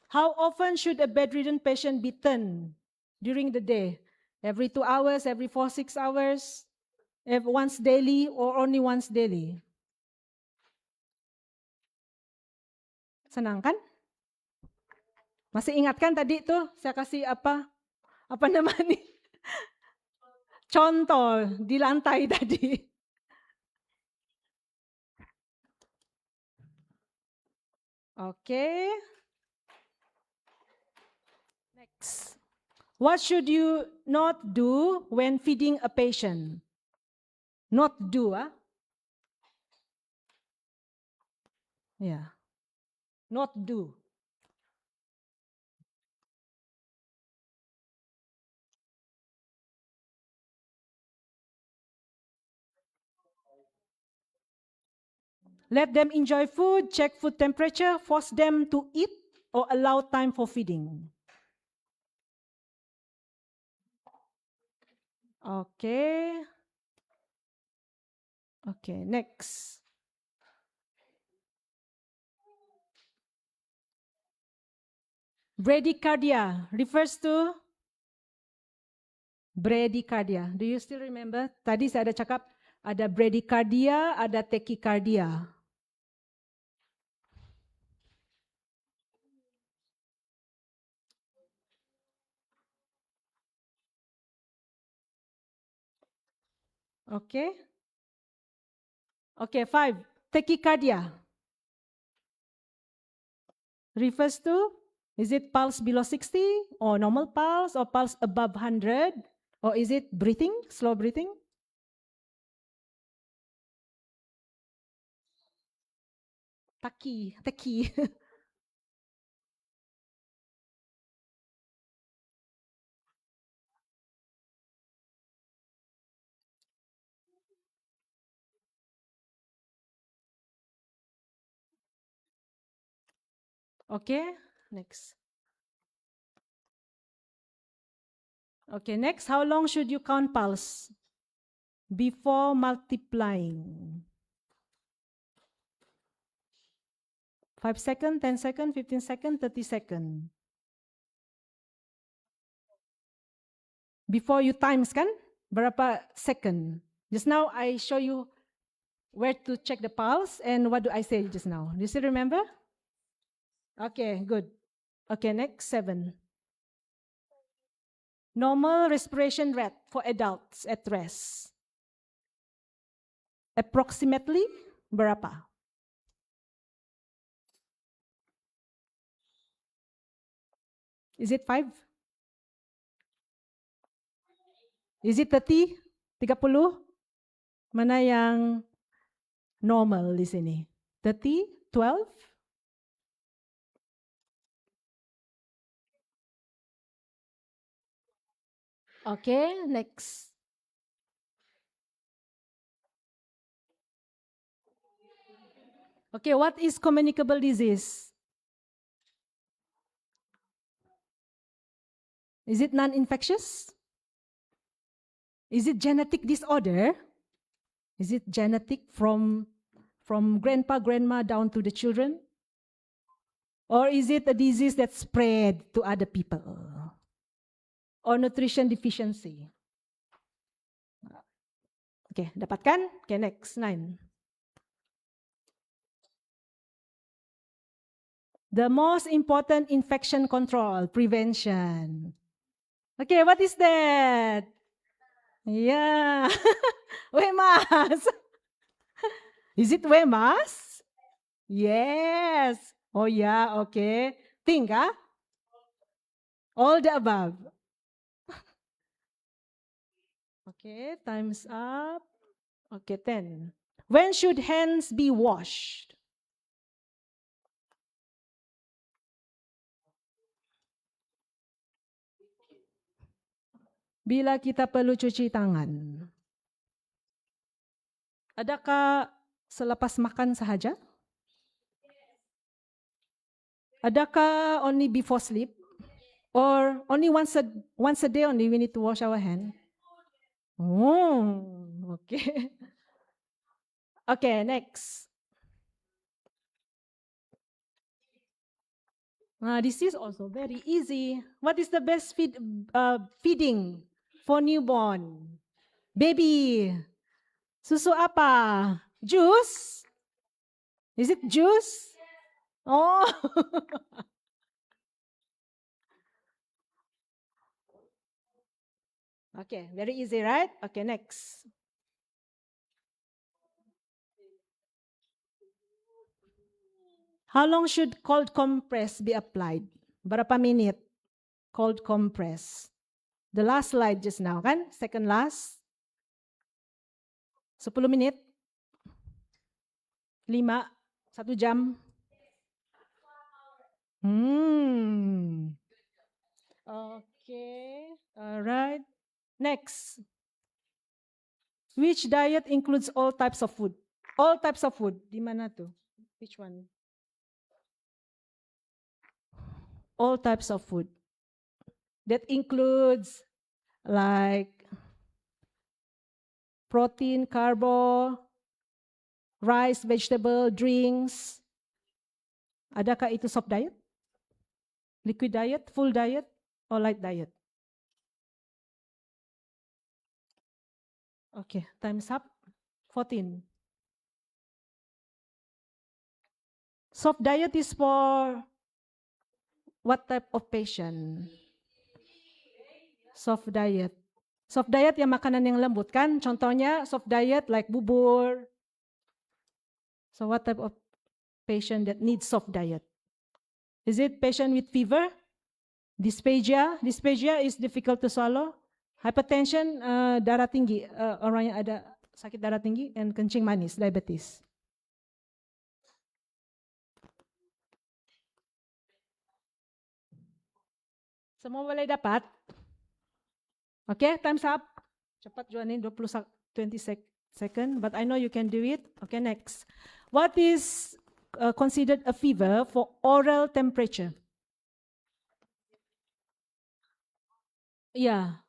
How often should a bedridden patient be turned during the day? Every 2 hours, every 4, 6 hours, once daily, or only once daily? Senang kan? Masih ingat kan tadi tuh saya kasih apa nama nih? Contoh di lantai tadi. Okay. Next. What should you not do when feeding a patient? Not do, ah? Yeah. Not do. Let them enjoy food, check food temperature, force them to eat, or allow time for feeding. Okay. Okay, next. Bradycardia refers to bradycardia. Do you still remember? Tadi saya ada cakap ada bradycardia, ada tachycardia. Okay. Okay, 5. Tachycardia refers to, is it pulse below 60 or normal pulse or pulse above 100? Or is it breathing, slow breathing? Tachy. Okay, next. Okay, next, how long should you count pulse before multiplying? 5 seconds, 10 seconds, 15 seconds, 30 seconds. Before you times kan, berapa second? Just now I show you where to check the pulse and what do I say just now? Do you still remember? Okay, good. Okay, next, 7. Normal respiration rate for adults at rest. Approximately berapa? Is it 5? Is it 30? 30? Mana yang normal di sini? 30? 12? Okay, next. Okay, what is communicable disease? Is it non-infectious? Is it genetic disorder? Is it genetic from grandpa, grandma down to the children? Or is it a disease that spread to other people? or nutrition deficiency. Okay, dapatkan? Okay, next, 9. The most important infection control, prevention. Okay, what is that? Yeah. WEMAS. Is it WEMAS? Yes. Oh yeah, okay. Think, huh? All the above. Okay, time's up. Okay, 10. When should hands be washed? Bila kita perlu cuci tangan. Adakah selepas makan sahaja? Adakah only before sleep? Or only once a day only we need to wash our hand? Oh, okay. Okay, next. This is also very easy. What is the best feeding for newborn? Baby. Susu apa? Juice? Is it juice? Oh. Okay, very easy, right? Okay, next. How long should cold compress be applied? Berapa minute cold compress? The last slide just now, kan? Second last. 10 minit. 5. 1 jam. Okay. All right. Next. Which diet includes all types of food? All types of food. Di mana tuh? Which one? All types of food. That includes like protein, carbo, rice, vegetable, drinks. Adakah itu soft diet? Liquid diet, full diet, or light diet? Okay, time's up. 14. Soft diet is for what type of patient? Soft diet. Soft diet yang makanan yang lembut kan? Contohnya soft diet like bubur. So what type of patient that needs soft diet? Is it patient with fever? Dysphagia? Dysphagia is difficult to swallow. Hypertension, darah tinggi, orang yang ada sakit darah tinggi, and kencing manis, diabetes. Semua boleh dapat? Okay, time's up. Cepat Joanin, 20 second, but I know you can do it. Okay, next. What is considered a fever for oral temperature? Yeah.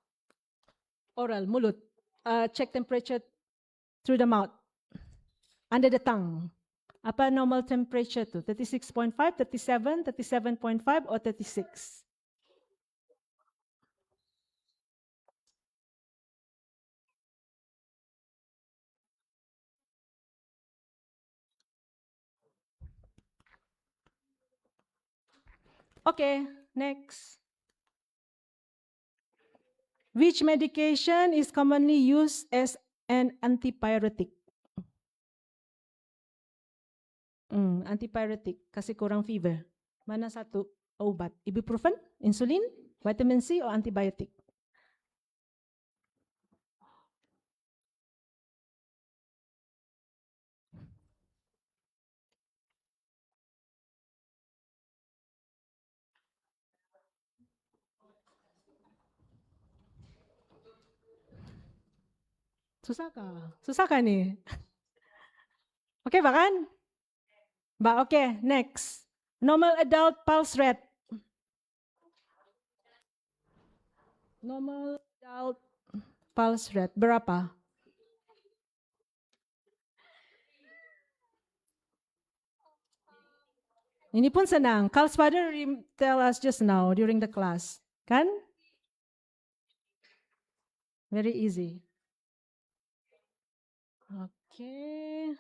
Oral, mulut. Check temperature through the mouth. Under the tongue. Apa normal temperature tu? 36.5, 37, 37.5, or 36? Okay, next. Which medication is commonly used as an antipyretic? Antipyretic, kasi kurang fever. Mana satu obat? Ibuprofen, insulin, vitamin C, or antibiotic? Susah ka ni? Okay ba kan? Ba, okay, next. Normal adult pulse rate. Normal adult pulse rate, berapa? Ini pun senang. Carl's father tell us just now during the class. Kan? Very easy. Okay.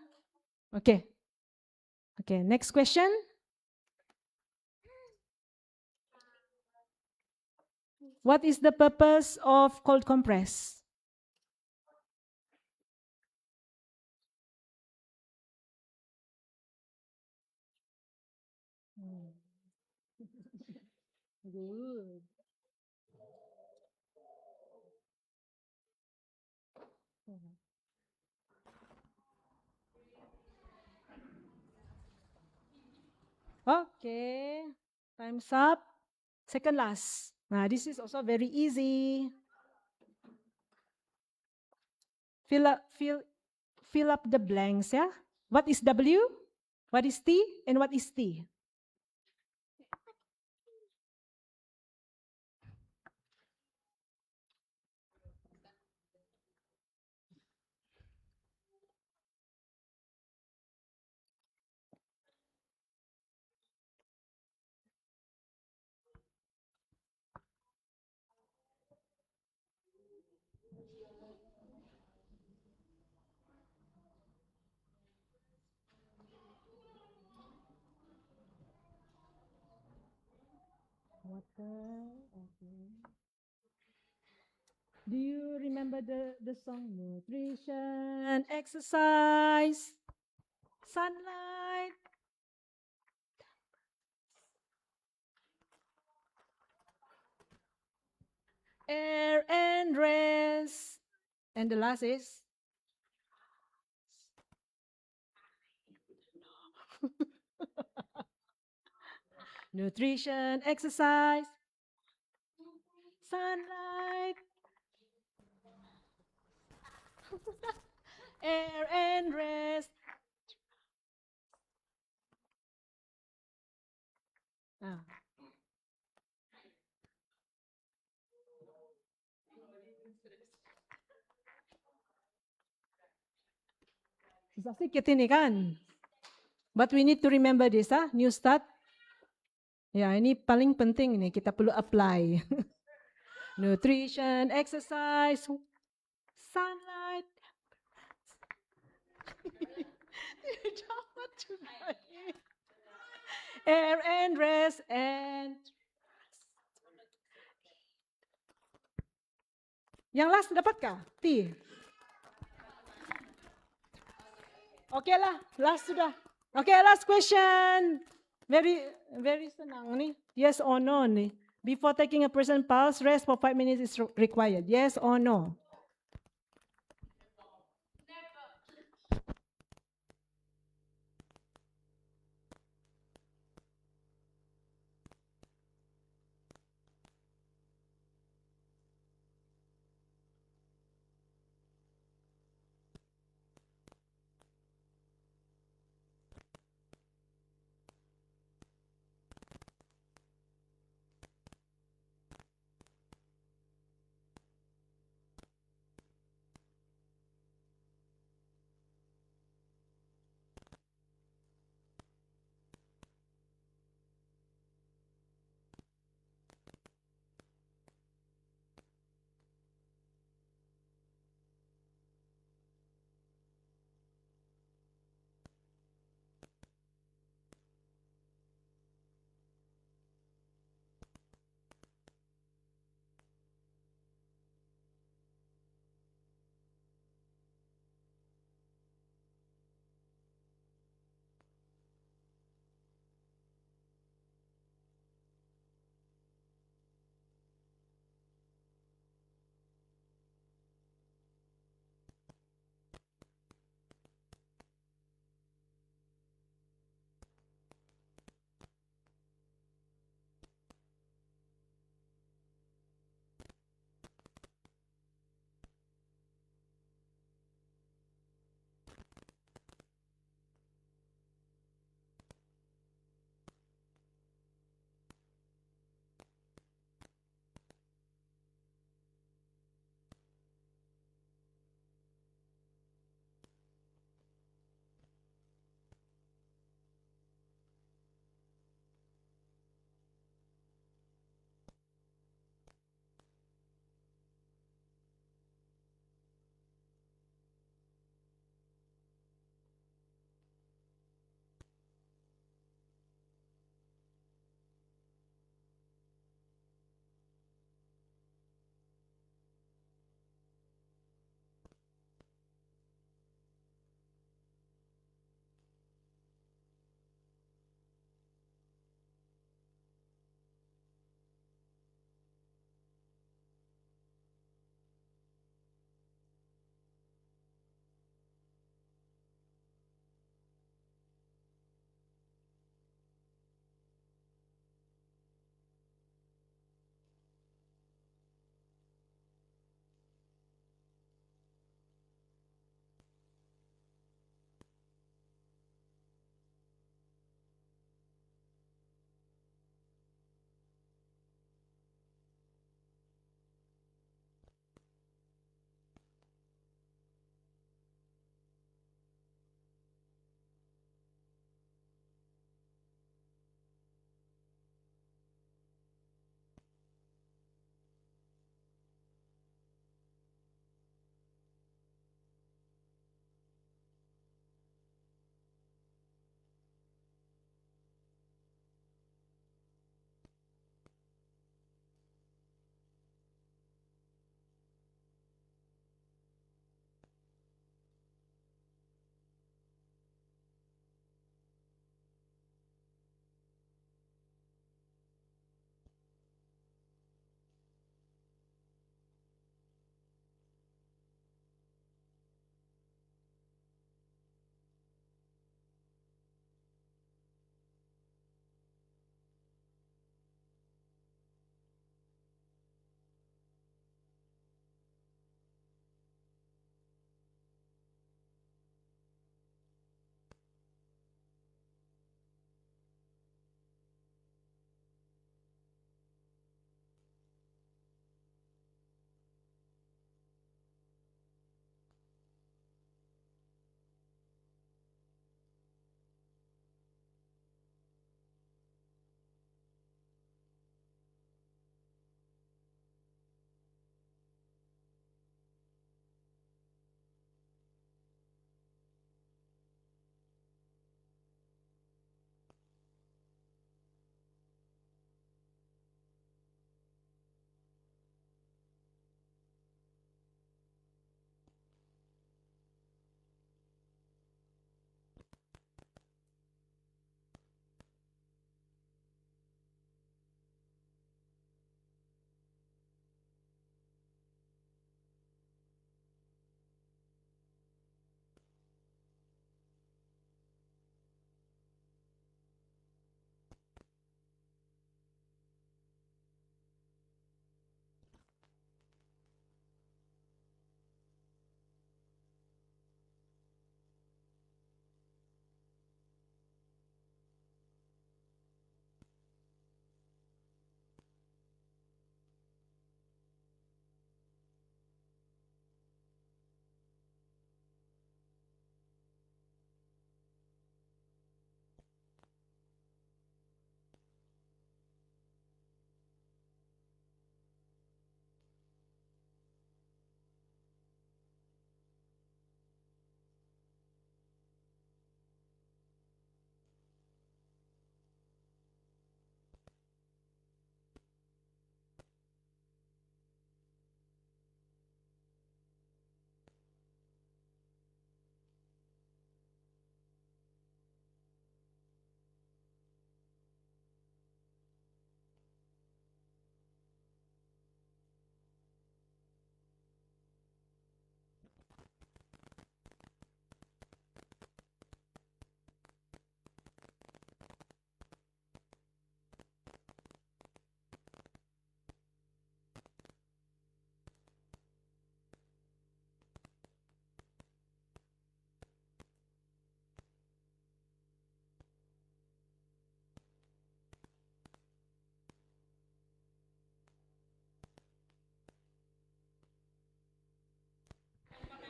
Okay. Okay, next question. What is the purpose of cold compress? Good. Okay, time's up. Second last. Now, this is also very easy. Fill up the blanks, yeah? What is W? What is T? And what is T? Water. Okay. Do you remember the song Nutrition, Exercise, Sunlight? Air and rest. And the last is nutrition, exercise, sunlight, air and rest. Ah. Susah sedikit ini kan. But we need to remember this, new start. Ya, ini paling penting ini, kita perlu apply. Nutrition, exercise, sunlight. Jawab juga ini. Air and rest and yang last dapatkah? T. Oke lah, last sudah. Oke, last question. Very senang nih. Yes or no nih. Before taking a person pulse, rest for 5 minutes is required. Yes or no?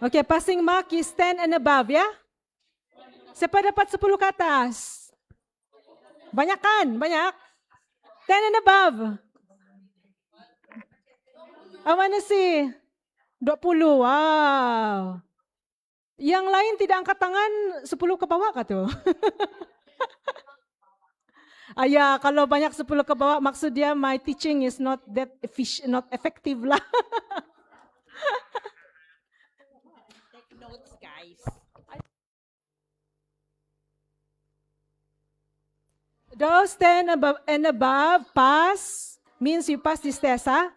Okay, passing mark is 10 and above, ya? Siapa dapat 10 ke atas? Banyak kan? Banyak? 10 and above. I wanna see. 20, wow. Yang lain tidak angkat tangan 10 ke bawah kah tuh? Ya, kalau banyak 10 ke bawah maksud dia my teaching is not that not effective lah. Take notes, guys. Those 10 and above pass means you pass this test, ha?